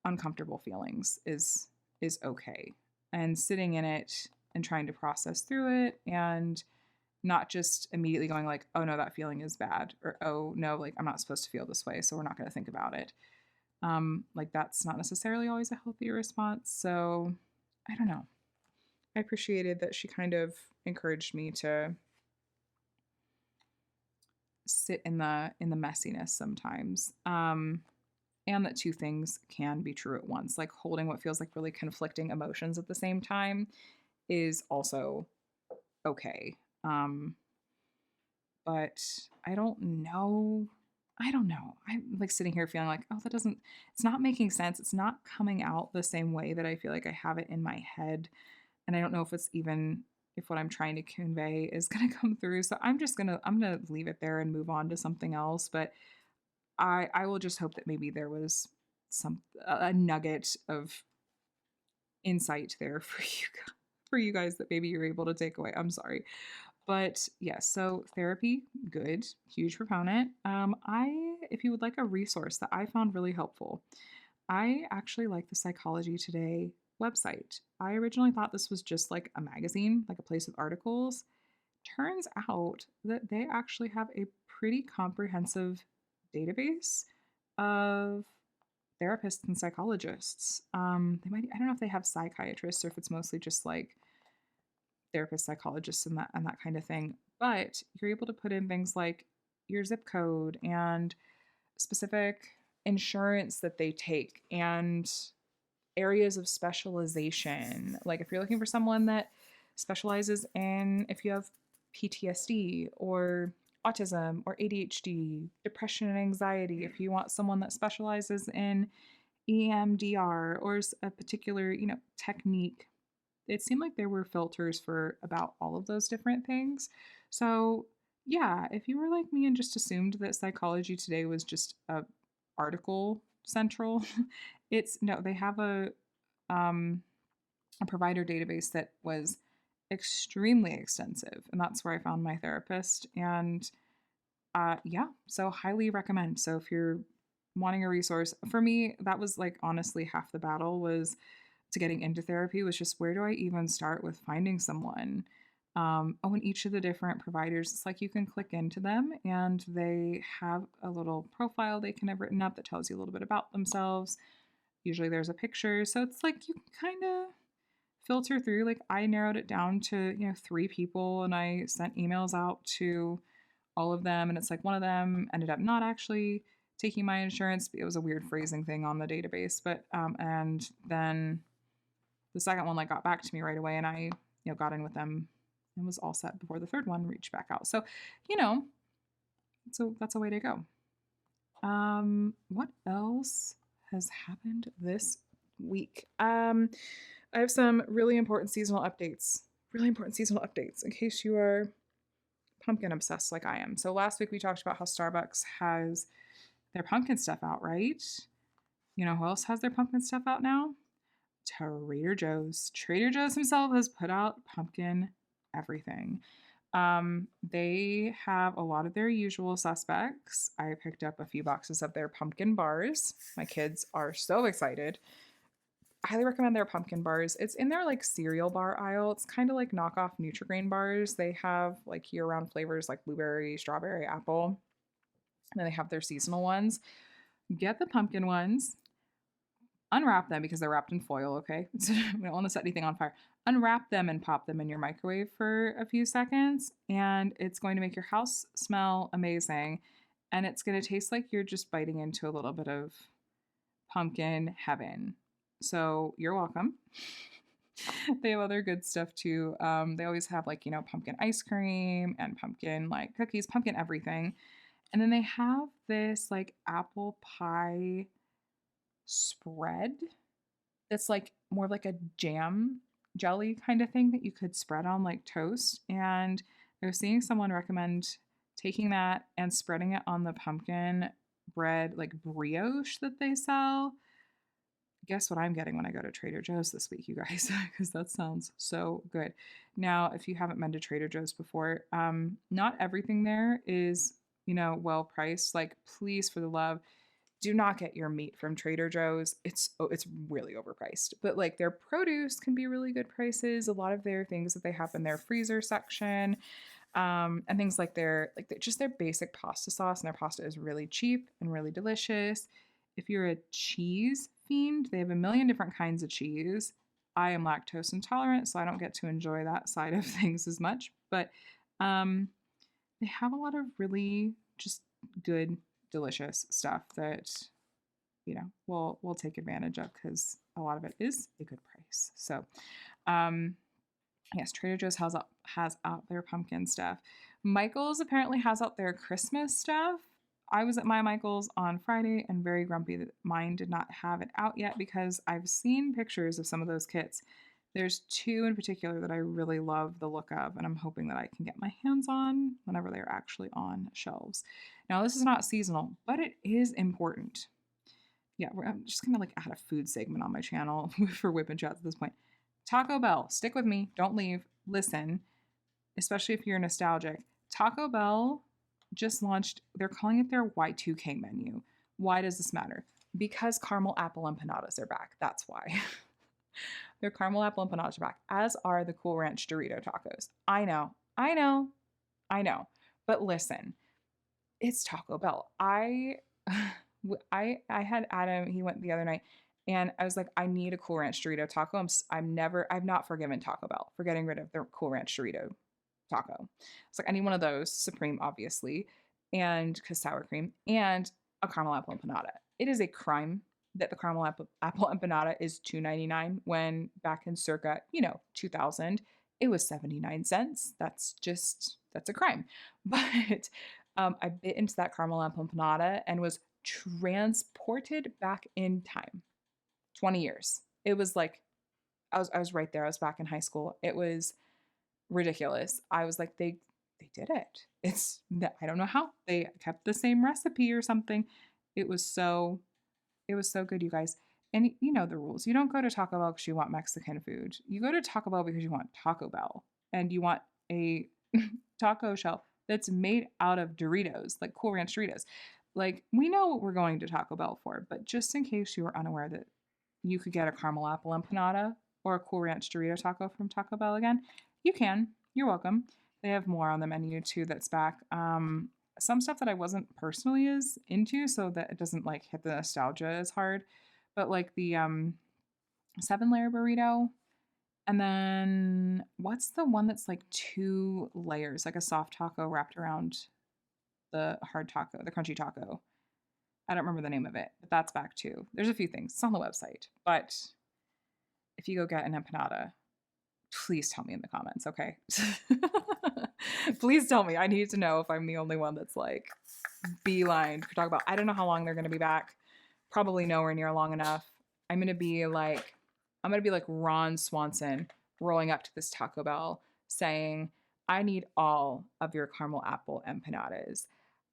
uncomfortable feelings is okay. And sitting in it and trying to process through it and not just immediately going like, oh no, that feeling is bad, or oh no, like I'm not supposed to feel this way, so we're not going to think about it. Like that's not necessarily always a healthy response. So I don't know. I appreciated that she kind of encouraged me to sit in the messiness sometimes. And that two things can be true at once. Like holding what feels like really conflicting emotions at the same time is also okay. But I don't know. I don't know. I'm like sitting here feeling like, oh, it's not making sense. It's not coming out the same way that I feel like I have it in my head. And I don't know if it's even, if what I'm trying to convey is going to come through. So I'm going to leave it there and move on to something else. But I will just hope that maybe there was a nugget of insight there for for you guys that maybe you're able to take away. I'm sorry. But yes, so therapy, good, huge proponent. I if you would like a resource that I found really helpful, I actually like the Psychology Today website. I originally thought this was just like a magazine, like a place with articles. Turns out that they actually have a pretty comprehensive database of therapists and psychologists. I don't know if they have psychiatrists or if it's mostly just like therapists, psychologists, and that kind of thing. But you're able to put in things like your zip code and specific insurance that they take and areas of specialization. Like if you're looking for someone that specializes in if you have PTSD or autism or ADHD, depression and anxiety, if you want someone that specializes in EMDR or a particular, technique it seemed like there were filters for about all of those different things. So, yeah, if you were like me and just assumed that Psychology Today was just a article central, it's no, they have um a provider database that was extremely extensive, and that's where I found my therapist. And yeah, so highly recommend. So if you're wanting a resource, for me, that was like honestly half the battle was to getting into therapy was just where do I even start with finding someone? Oh, and each of the different providers, it's like you can click into them and they have a little profile they can have written up that tells you a little bit about themselves. Usually there's a picture. So it's like you can kind of filter through. Like I narrowed it down to, three people and I sent emails out to all of them. And it's like one of them ended up not actually taking my insurance. It was a weird phrasing thing on the database. But, and then the second one like got back to me right away and I, got in with them and was all set before the third one reached back out. So, you know, so that's a way to go. What else has happened this week? I have some really important seasonal updates. Really important seasonal updates in case you are pumpkin obsessed like I am. So last week we talked about how Starbucks has their pumpkin stuff out, right? You know who else has their pumpkin stuff out now? Trader Joe's. Trader Joe's himself has put out pumpkin everything. They have a lot of their usual suspects. I picked up a few boxes of their pumpkin bars. My kids are so excited. I highly recommend their pumpkin bars. It's in their like cereal bar aisle. It's kind of like knockoff Nutri-Grain bars. They have like year-round flavors like blueberry, strawberry, apple. And then they have their seasonal ones. Get the pumpkin ones. Unwrap them because they're wrapped in foil, okay? So we don't want to set anything on fire. Unwrap them and pop them in your microwave for a few seconds, and it's going to make your house smell amazing. And it's going to taste like you're just biting into a little bit of pumpkin heaven. So you're welcome. They have other good stuff too. They always have like, pumpkin ice cream and pumpkin like cookies, pumpkin everything. And then they have this like apple pie spread that's like more of like a jam jelly kind of thing that you could spread on like toast. And I was seeing someone recommend taking that and spreading it on the pumpkin bread like brioche that they sell. Guess what I'm getting when I go to Trader Joe's this week, you guys, because that sounds so good. Now, if you haven't been to Trader Joe's before, not everything there is, well priced. Like, please, for the love, do not get your meat from Trader Joe's. It's really overpriced. But like their produce can be really good prices. A lot of their things that they have in their freezer section, and things like just their basic pasta sauce, and their pasta is really cheap and really delicious. If you're a cheese fiend, they have a million different kinds of cheese. I am lactose intolerant, so I don't get to enjoy that side of things as much. But they have a lot of really just good, delicious stuff that we'll take advantage of because a lot of it is a good price. So, yes, Trader Joe's has out their pumpkin stuff. Michael's apparently has out their Christmas stuff. I was at my Michael's on Friday and very grumpy that mine did not have it out yet because I've seen pictures of some of those kits. There's two in particular that I really love the look of, and I'm hoping that I can get my hands on whenever they're actually on shelves. Now, this is not seasonal, but it is important. Yeah, I'm just gonna like add a food segment on my channel for WIP and Chat at this point. Taco Bell, stick with me, don't leave. Listen, especially if you're nostalgic. Taco Bell just launched, they're calling it their Y2K menu. Why does this matter? Because caramel apple empanadas are back. That's why. Their caramel apple empanadas are back, as are the Cool Ranch Dorito tacos. I know. But listen, it's Taco Bell. I had Adam, he went the other night, and I was like, I need a Cool Ranch Dorito taco. I've not forgiven Taco Bell for getting rid of their Cool Ranch Dorito taco. It's like, I need one of those, Supreme, obviously, and because sour cream, and a caramel apple empanada. It is a crime that the caramel apple empanada is $2.99 when back in circa, 2000, it was 79 cents. That's a crime. But I bit into that caramel apple empanada and was transported back in time 20 years. It was like I was right there. I was back in high school. It was ridiculous. I was like, they did it. I don't know how they kept the same recipe or something. It was so it was so good, you guys. And you know the rules. You don't go to Taco Bell because you want Mexican food. You go to Taco Bell because you want Taco Bell and you want a taco shell that's made out of Doritos, like Cool Ranch Doritos. Like, we know what we're going to Taco Bell for, but just in case you were unaware that you could get a caramel apple empanada or a Cool Ranch Dorito taco from Taco Bell again, you can. You're welcome. They have more on the menu too that's back. Some stuff that I wasn't personally as into, so that it doesn't like hit the nostalgia as hard. But like the 7-layer burrito, and then what's the one that's like 2 layers, like a soft taco wrapped around the hard taco, the crunchy taco. I don't remember the name of it, but that's back too. There's a few things. It's on the website. But if you go get an empanada, please tell me in the comments, okay? Please tell me. I need to know if I'm the only one that's like beeline for Taco Bell. I don't know how long they're gonna be back. Probably nowhere near long enough. I'm gonna be like Ron Swanson rolling up to this Taco Bell saying, I need all of your caramel apple empanadas.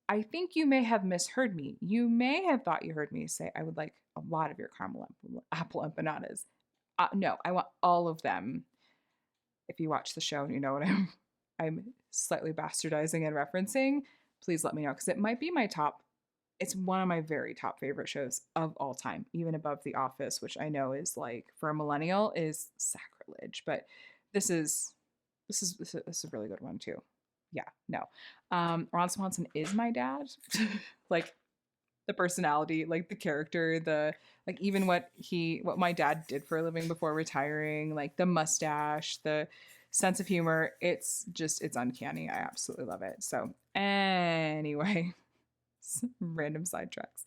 I think you may have misheard me. You may have thought you heard me say I would like a lot of your caramel apple empanadas. No, I want all of them. If you watch the show and you know what I'm slightly bastardizing and referencing, please let me know because it might be my top. It's one of my very top favorite shows of all time, even above The Office, which I know is like for a millennial is sacrilege. But this is this is a really good one too. Yeah, no. Ron Swanson is my dad. Like the personality, like the character, the like even what my dad did for a living before retiring, like the mustache, the sense of humor, it's uncanny. I absolutely love it. So anyway, random sidetracks.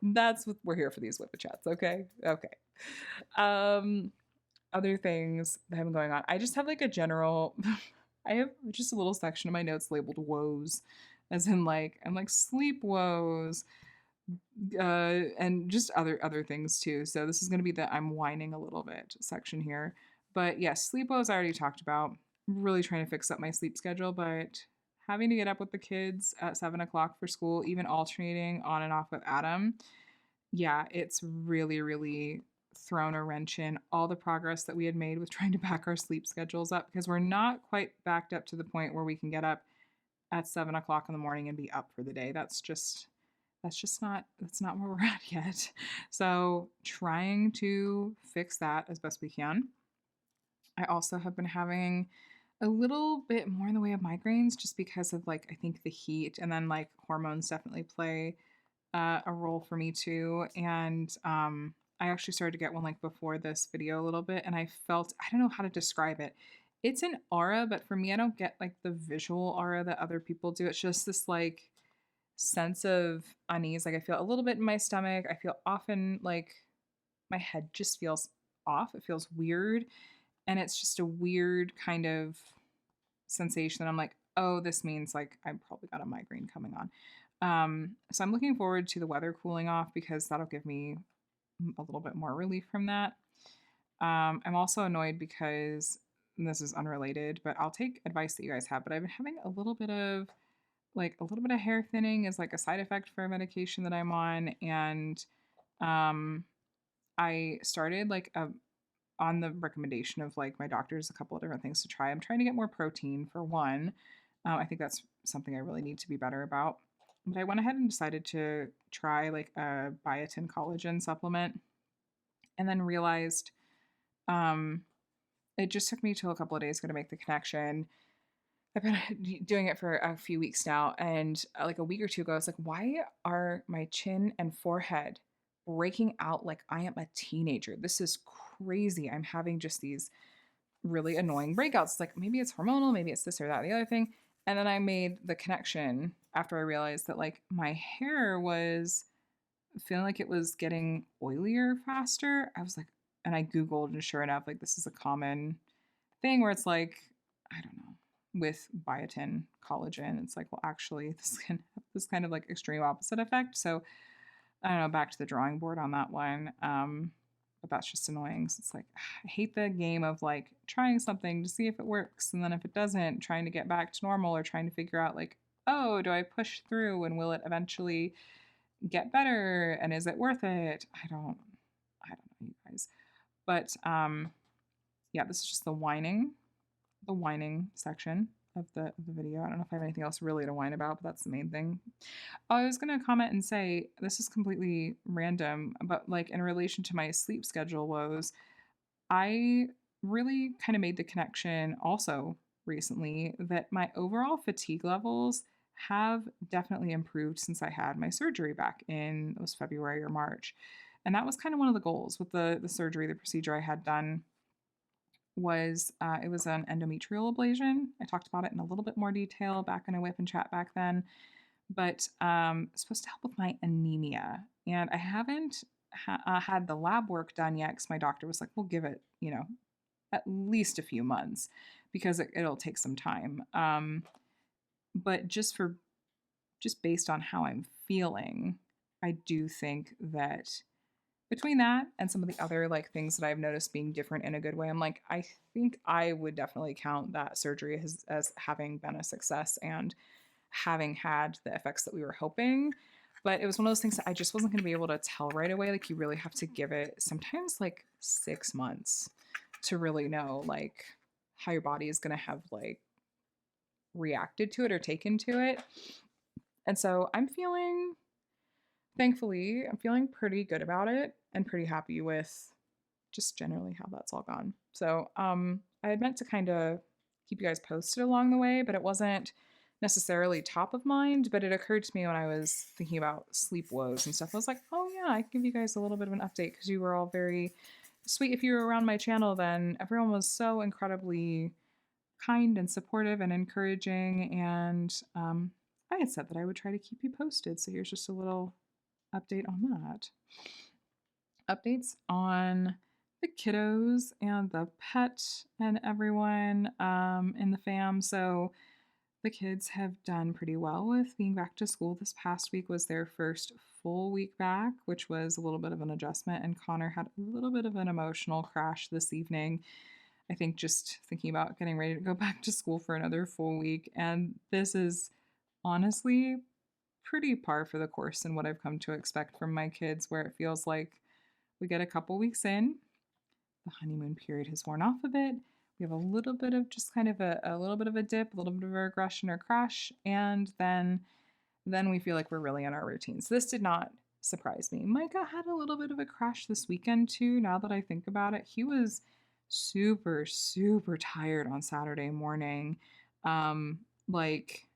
That's what we're here for, these WIP and Chats, okay? Okay. Um Other things that have been going on. I just have like a general I have just a little section of my notes labeled woes, as in like I'm like sleep woes, and just other things too. So this is going to be the I'm whining a little bit section here. But yes, sleep woes I already talked about. Really trying to fix up my sleep schedule, but having to get up with the kids at 7 o'clock for school, even alternating on and off with Adam, yeah, it's really thrown a wrench in all the progress that we had made with trying to back our sleep schedules up because we're not quite backed up to the point where we can get up at 7 o'clock in the morning and be up for the day. That's not where we're at yet. So trying to fix that as best we can. I also have been having a little bit more in the way of migraines just because of like I think the heat and then like hormones definitely play a role for me too. And I actually started to get one like before this video a little bit, and I felt I don't know how to describe it. It's an aura, but for me, I don't get like the visual aura that other people do. It's just this like sense of unease. Like I feel a little bit in my stomach. I feel often like my head just feels off. It feels weird. And it's just a weird kind of sensation that I'm like, oh, this means like I've probably got a migraine coming on. So I'm looking forward to the weather cooling off because that'll give me a little bit more relief from that. I'm also annoyed because and this is unrelated, but I'll take advice that you guys have. But I've been having a little bit of hair thinning is like a side effect for a medication that I'm on, and I started like on the recommendation of like my doctors a couple of different things to try. I'm trying to get more protein for one. I think that's something I really need to be better about. But I went ahead and decided to try like a biotin collagen supplement, and then realized um, it just took me till a couple of days ago to make the connection. I've been doing it for a few weeks now, and like a week or two ago, I was like, why are my chin and forehead breaking out like I am a teenager? This is crazy. I'm having just these really annoying breakouts. Like maybe it's hormonal, maybe it's this or that, the other thing. And then I made the connection after I realized that like my hair was feeling like it was getting oilier faster. I was like, and I Googled, and sure enough, like this is a common thing where it's like, I don't know, with biotin collagen, it's like, well, actually, this can have this kind of like extreme opposite effect. So I don't know, back to the drawing board on that one. but that's just annoying. So it's like, I hate the game of like trying something to see if it works. And then if it doesn't, trying to get back to normal or trying to figure out like, oh, do I push through and will it eventually get better? And is it worth it? I don't know, you guys. But yeah, this is just the whining section of the video. I don't know if I have anything else really to whine about, but that's the main thing. Oh, I was gonna comment and say this is completely random, but like in relation to my sleep schedule woes, I really kind of made the connection also recently that my overall fatigue levels have definitely improved since I had my surgery back in it was February or March. And that was kind of one of the goals with the surgery, the procedure I had done was it was an endometrial ablation. I talked about it in a little bit more detail back in a WIP and Chat back then, but it's supposed to help with my anemia. And I haven't had the lab work done yet because my doctor was like, we'll give it, at least a few months because it'll take some time. But just based on how I'm feeling, I do think that between that and some of the other like things that I've noticed being different in a good way, I'm like, I think I would definitely count that surgery as having been a success and having had the effects that we were hoping. But it was one of those things that I just wasn't going to be able to tell right away. Like, you really have to give it sometimes like 6 months to really know like how your body is going to have like reacted to it or taken to it. And so thankfully, I'm feeling pretty good about it and pretty happy with just generally how that's all gone. So, I had meant to kind of keep you guys posted along the way, but it wasn't necessarily top of mind. But it occurred to me when I was thinking about sleep woes and stuff. I was like, oh yeah, I can give you guys a little bit of an update because you were all very sweet. If you were around my channel, then everyone was so incredibly kind and supportive and encouraging. And I had said that I would try to keep you posted. So here's just a little update on that. Updates on the kiddos and the pet and everyone in the fam. So the kids have done pretty well with being back to school. This past week was their first full week back, which was a little bit of an adjustment. And Connor had a little bit of an emotional crash this evening. I think just thinking about getting ready to go back to school for another full week. And this is honestly pretty par for the course in what I've come to expect from my kids, where it feels like we get a couple weeks in, the honeymoon period has worn off a bit. We have a little bit of just kind of a little bit of a dip, a little bit of a regression or crash, and then we feel like we're really in our routine. So this did not surprise me. Micah had a little bit of a crash this weekend too. Now that I think about it, he was super super tired on Saturday morning, like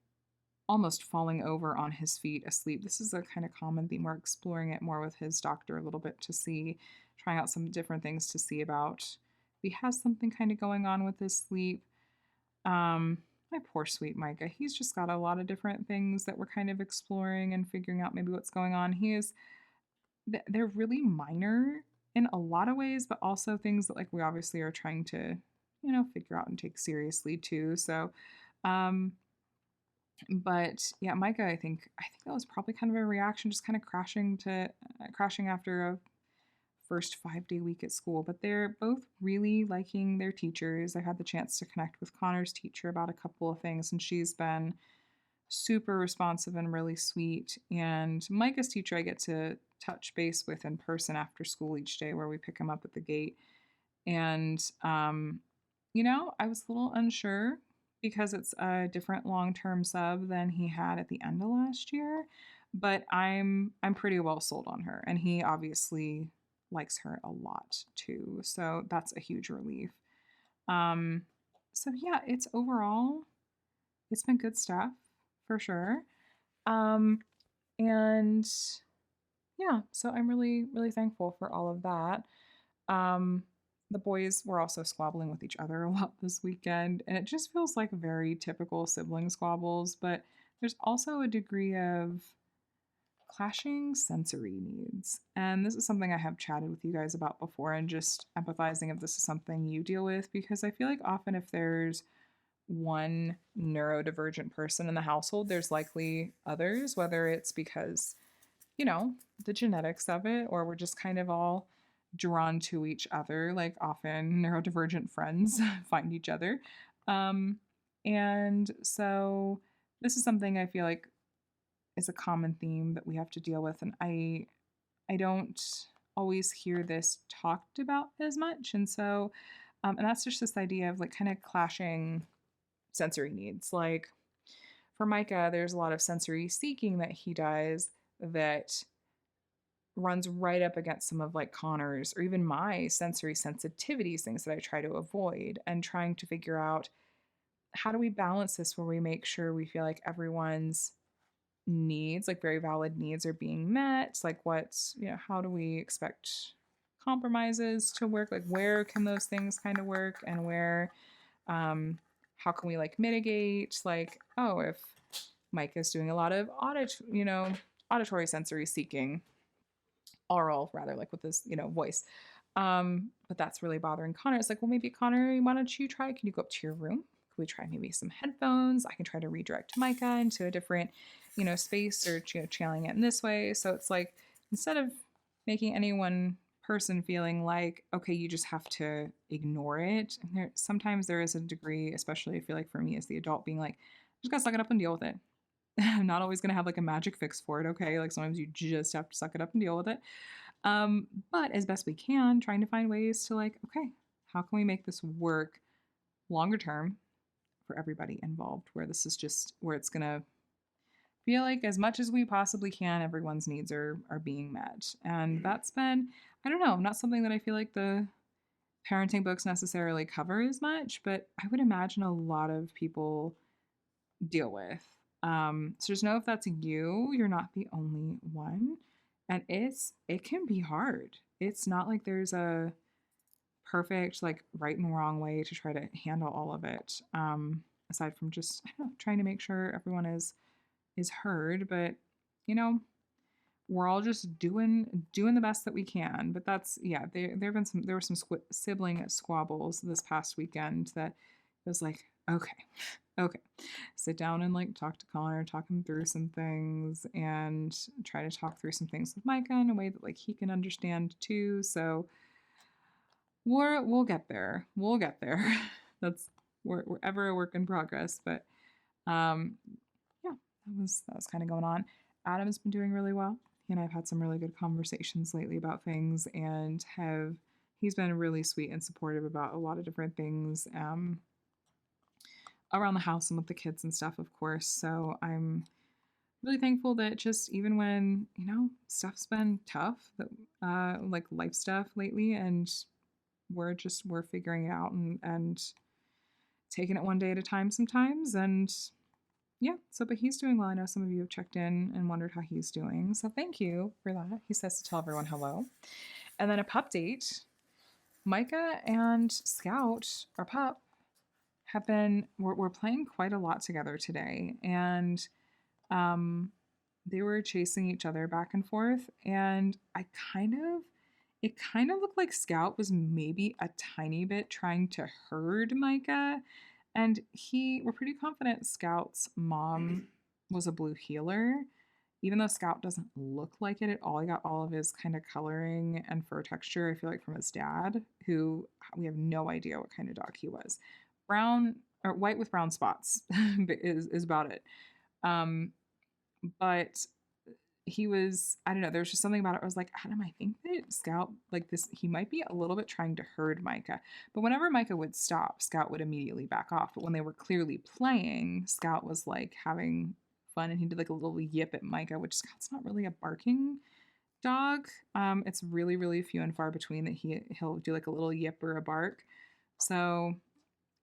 almost falling over on his feet asleep. This is a kind of common theme. We're exploring it more with his doctor a little bit to see, trying out some different things to see about if he has something kind of going on with his sleep. My poor sweet Micah. He's just got a lot of different things that we're kind of exploring and figuring out maybe what's going on. They're really minor in a lot of ways, but also things that like we obviously are trying to, figure out and take seriously too. So, but yeah, Micah, I think that was probably kind of a reaction, just kind of crashing after a first 5-day week at school. But they're both really liking their teachers. I had the chance to connect with Connor's teacher about a couple of things, and she's been super responsive and really sweet. And Micah's teacher, I get to touch base with in person after school each day, where we pick him up at the gate. And I was a little unsure because it's a different long-term sub than he had at the end of last year, but I'm pretty well sold on her, and he obviously likes her a lot too. So that's a huge relief. So yeah, it's been good stuff for sure. And yeah, so I'm really really thankful for all of that. The boys were also squabbling with each other a lot this weekend, and it just feels like very typical sibling squabbles, but there's also a degree of clashing sensory needs. And this is something I have chatted with you guys about before, and just empathizing if this is something you deal with, because I feel like often if there's one neurodivergent person in the household, there's likely others, whether it's because, the genetics of it, or we're just kind of all drawn to each other, like often neurodivergent friends find each other. Um, and so this is something I feel like is a common theme that we have to deal with. And I don't always hear this talked about as much. And so, and that's just this idea of like kind of clashing sensory needs. Like for Micah, there's a lot of sensory seeking that he does that runs right up against some of like Connor's or even my sensory sensitivities, things that I try to avoid, and trying to figure out how do we balance this where we make sure we feel like everyone's needs, like very valid needs, are being met. Like what's, how do we expect compromises to work? Like where can those things kind of work, and where how can we like mitigate, like, oh, if Mike is doing a lot of auditory sensory seeking, oral rather, like with his, voice. But that's really bothering Connor. It's like, well, maybe Connor, why don't you try? Can you go up to your room? Can we try maybe some headphones? I can try to redirect Micah into a different, space, or channeling it in this way. So it's like, instead of making any one person feeling like, okay, you just have to ignore it. And sometimes there is a degree, especially I feel like for me as the adult, being like, just gotta suck it up and deal with it. I'm not always going to have like a magic fix for it. Okay. Like sometimes you just have to suck it up and deal with it. But as best we can, trying to find ways to like, okay, how can we make this work longer term for everybody involved, where this is just where it's going to feel like as much as we possibly can, everyone's needs are being met. And that's been, I don't know, not something that I feel like the parenting books necessarily cover as much, but I would imagine a lot of people deal with. So just know if that's you, you're not the only one. And it can be hard. It's not like there's a perfect, like, right and wrong way to try to handle all of it. Aside from just, I don't know, trying to make sure everyone is heard. But you know, we're all just doing the best that we can. But that's, yeah, there were some sibling squabbles this past weekend that was like, okay, okay, sit down and like talk to Connor, talk him through some things, and try to talk through some things with Micah in a way that like he can understand too. So we'll get there. We'll get there. That's we're ever a work in progress. But yeah, that was kind of going on. Adam's been doing really well. He and I've had some really good conversations lately about things, and he's been really sweet and supportive about a lot of different things. Around the house and with the kids and stuff, of course. So I'm really thankful that just even when, stuff's been tough, that like life stuff lately, and we're figuring it out, and taking it one day at a time sometimes. And yeah, so but he's doing well. I know some of you have checked in and wondered how he's doing. So thank you for that. He says to tell everyone hello. And then a pup date. Micah and Scout, our pup, we're playing quite a lot together today, and they were chasing each other back and forth, and it kind of looked like Scout was maybe a tiny bit trying to herd Micah. And we're pretty confident Scout's mom was a blue healer, even though Scout doesn't look like it at all. He got all of his kind of coloring and fur texture, I feel like, from his dad, who we have no idea what kind of dog he was. Brown or white with brown spots is about it. But he was, I don't know, there was just something about it. I was like, Adam, I think that Scout, like this, he might be a little bit trying to herd Micah. But whenever Micah would stop, Scout would immediately back off. But when they were clearly playing, Scout was like having fun, and he did like a little yip at Micah, which Scout's not really a barking dog. It's really, really few and far between that he'll do like a little yip or a bark. So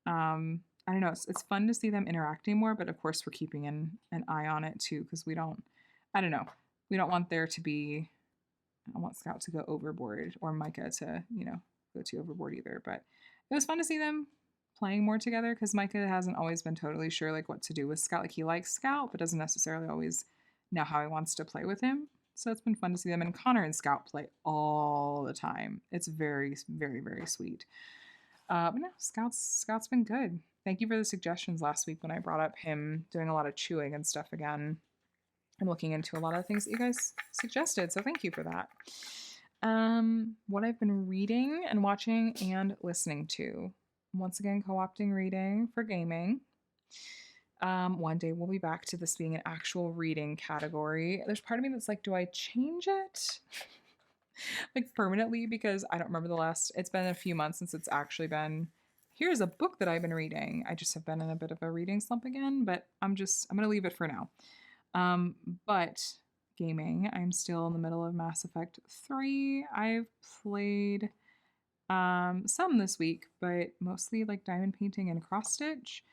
I don't know. It's fun to see them interacting more, but of course we're keeping an eye on it too, because I don't know. We don't want there to be, I don't want Scout to go overboard, or Micah to, go too overboard either. But it was fun to see them playing more together, because Micah hasn't always been totally sure like what to do with Scout. Like he likes Scout, but doesn't necessarily always know how he wants to play with him. So it's been fun to see them. And Connor and Scout play all the time. It's very, very, very sweet. But no, Scout's been good. Thank you for the suggestions last week when I brought up him doing a lot of chewing and stuff again. I'm looking into a lot of things that you guys suggested, so thank you for that. What I've been reading and watching and listening to. Once again, co-opting reading for gaming. One day we'll be back to this being an actual reading category. There's part of me that's like, do I change it? Like permanently because I don't remember the last it's been a few months since it's actually been here's a book that I've been reading. I just have been in a bit of a reading slump again, but I'm gonna leave it for now. But gaming, I'm still in the middle of Mass Effect 3. I've played some this week, but mostly like diamond painting and cross stitch.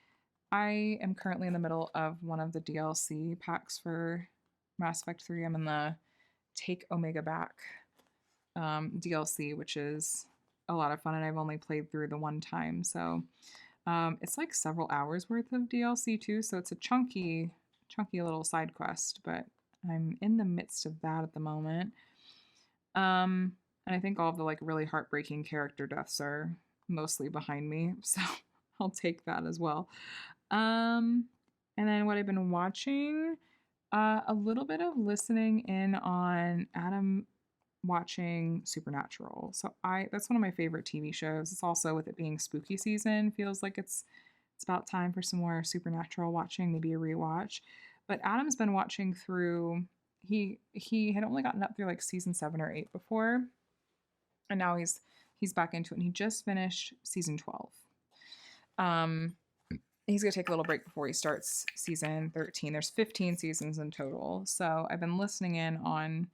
I am currently in the middle of one of the DLC packs for Mass Effect 3. I'm in the Take Omega Back DLC, which is a lot of fun, and I've only played through the one time. So it's like several hours worth of DLC too. So it's a chunky little side quest, but I'm in the midst of that at the moment. And I think all of the like really heartbreaking character deaths are mostly behind me, so I'll take that as well. And then what I've been watching, a little bit of listening in on Adam watching Supernatural. So I that's one of my favorite TV shows. It's also with it being spooky season, feels like it's about time for some more Supernatural watching, maybe a rewatch. But Adam's been watching through he had only gotten up through like season 7 or 8 before, and now he's back into it and he just finished season 12. Um he's going to take a little break before he starts season 13. There's 15 seasons in total. So I've been listening in on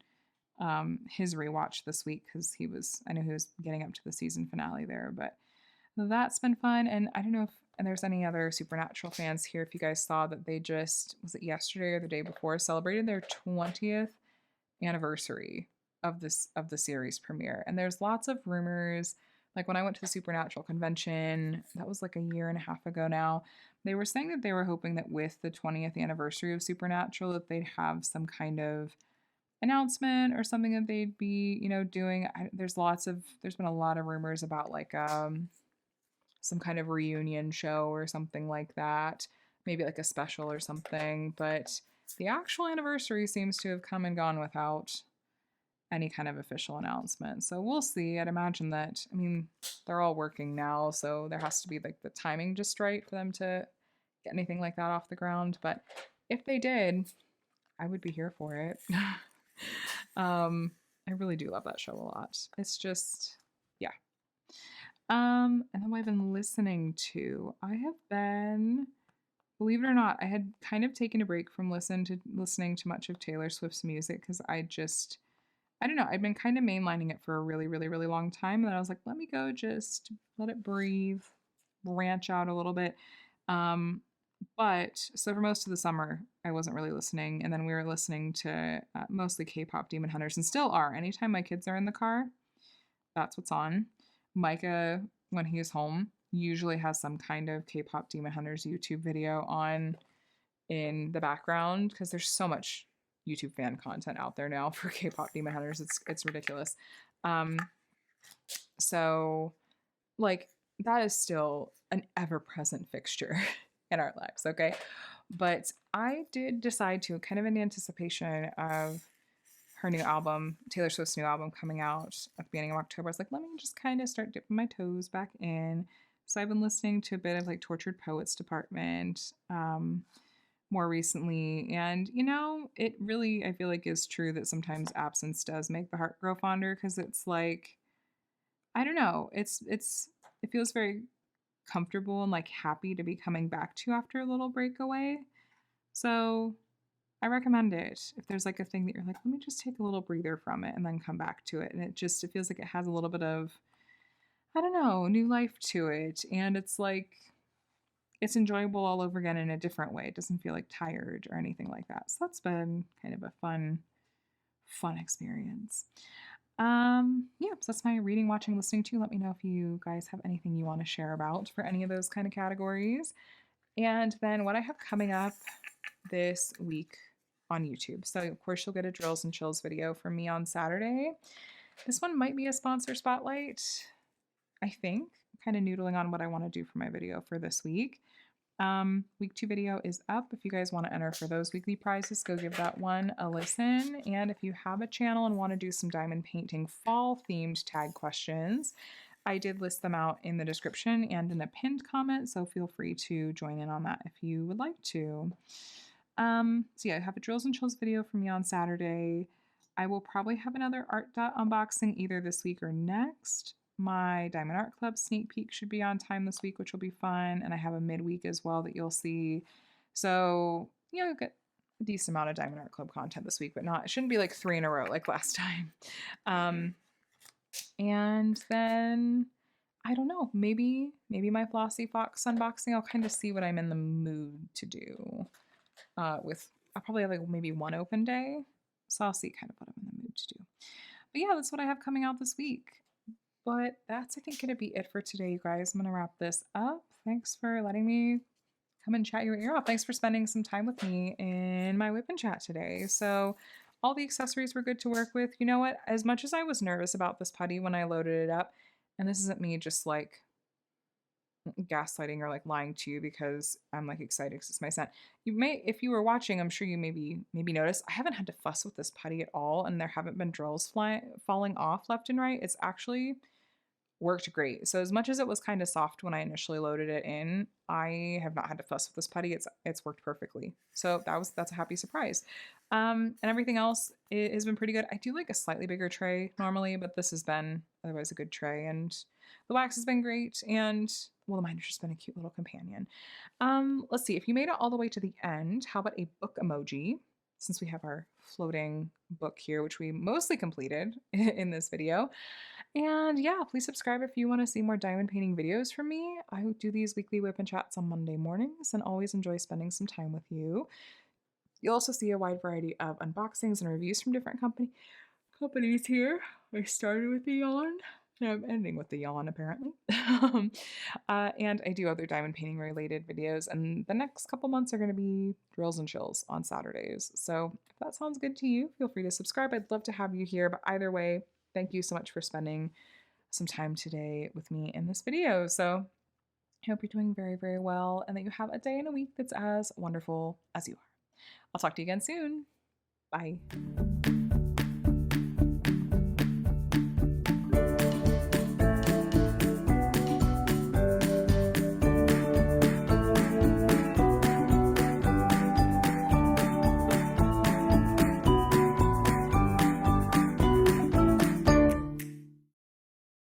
his rewatch this week because I know he was getting up to the season finale there, but that's been fun. And I don't know if and there's any other Supernatural fans here. If you guys saw that they just was it yesterday or the day before celebrated their 20th anniversary of the series premiere, and there's lots of rumors. Like when I went to the Supernatural convention, that was like a year and a half ago now. They were saying that they were hoping that with the 20th anniversary of Supernatural, that they'd have some kind of announcement or something that they'd be, doing. There's been a lot of rumors about like some kind of reunion show or something like that, maybe like a special or something. But the actual anniversary seems to have come and gone without any kind of official announcement. So we'll see. I'd imagine that, I mean, they're all working now, so there has to be like the timing just right for them to get anything like that off the ground. But if they did, I would be here for it. I really do love that show a lot. It's just, yeah. And then what I've been listening to, I have been, believe it or not, I had kind of taken a break from listening to much of Taylor Swift's music because I don't know, I'd been kind of mainlining it for a really, really, really long time, and then I was like, let me go just let it breathe, branch out a little bit. But so for most of the summer, I wasn't really listening, and then we were listening to mostly K-pop Demon Hunters, and still are. Anytime my kids are in the car, that's what's on. Micah, when he's home, usually has some kind of K-pop Demon Hunters YouTube video on in the background because there's so much YouTube fan content out there now for K-pop Demon Hunters. It's ridiculous. Um, so like that is still an ever-present fixture in our lives, okay? But I did decide to, kind of in anticipation of her new album, Taylor Swift's new album coming out at the beginning of October, I was like, let me just kind of start dipping my toes back in. So I've been listening to a bit of like Tortured Poets Department more recently. And, it really, I feel like is true that sometimes absence does make the heart grow fonder because it's like, I don't know, it feels very comfortable and like happy to be coming back to after a little breakaway. So I recommend it if there's like a thing that you're like, let me just take a little breather from it and then come back to it. And it feels like it has a little bit of, I don't know, new life to it. And it's like, it's enjoyable all over again in a different way. It doesn't feel like tired or anything like that. So that's been kind of a fun experience. Yeah, so that's my reading, watching, listening to. Let me know if you guys have anything you want to share about for any of those kind of categories. And then what I have coming up this week on YouTube. So of course you'll get a drills and chills video from me on Saturday. This one might be a sponsor spotlight, I think. I'm kind of noodling on what I want to do for my video for this week. Week 2 video is up. If you guys want to enter for those weekly prizes, go give that one a listen. And if you have a channel and want to do some diamond painting fall themed tag questions, I did list them out in the description and in a pinned comment, so feel free to join in on that if you would like to. So yeah, I have a Drills and Chills video from me on Saturday. I will probably have another art dot unboxing either this week or next. My Diamond Art Club sneak peek should be on time this week, which will be fun. And I have a midweek as well that you'll see. So, you'll get a decent amount of Diamond Art Club content this week, but not, it shouldn't be like 3 in a row like last time. And then I don't know, maybe my Flossy Fox unboxing. I'll kind of see what I'm in the mood to do. I'll probably have like maybe one open day, so I'll see kind of what I'm in the mood to do. But yeah, that's what I have coming out this week. But that's, I think, gonna be it for today, you guys. I'm gonna wrap this up. Thanks for letting me come and chat your ear off. Thanks for spending some time with me in my WIP and Chat today. So all the accessories were good to work with. You know what? As much as I was nervous about this putty when I loaded it up, and this isn't me just like gaslighting or like lying to you because I'm like excited because it's my scent. You may, if you were watching, I'm sure you maybe noticed I haven't had to fuss with this putty at all, and there haven't been drills falling off left and right. It's actually worked great. So as much as it was kind of soft when I initially loaded it in, I have not had to fuss with this putty. It's worked perfectly. So that's a happy surprise. And everything else has been pretty good. I do like a slightly bigger tray normally, but this has been otherwise a good tray, and the wax has been great, and well, the miner's just been a cute little companion. Let's see, if you made it all the way to the end, how about a book emoji? Since we have our floating book here, which we mostly completed in this video. And yeah, please subscribe if you want to see more diamond painting videos from me. I do these weekly WIP and Chats on Monday mornings and always enjoy spending some time with you. You'll also see a wide variety of unboxings and reviews from different companies here. I started with the yawn. Now I'm ending with the yawn, apparently. And I do other diamond painting related videos, and the next couple months are going to be drills and chills on Saturdays. So if that sounds good to you, feel free to subscribe. I'd love to have you here, but either way, thank you so much for spending some time today with me in this video. So I hope you're doing very, very well, and that you have a day and a week that's as wonderful as you are. I'll talk to you again soon. Bye.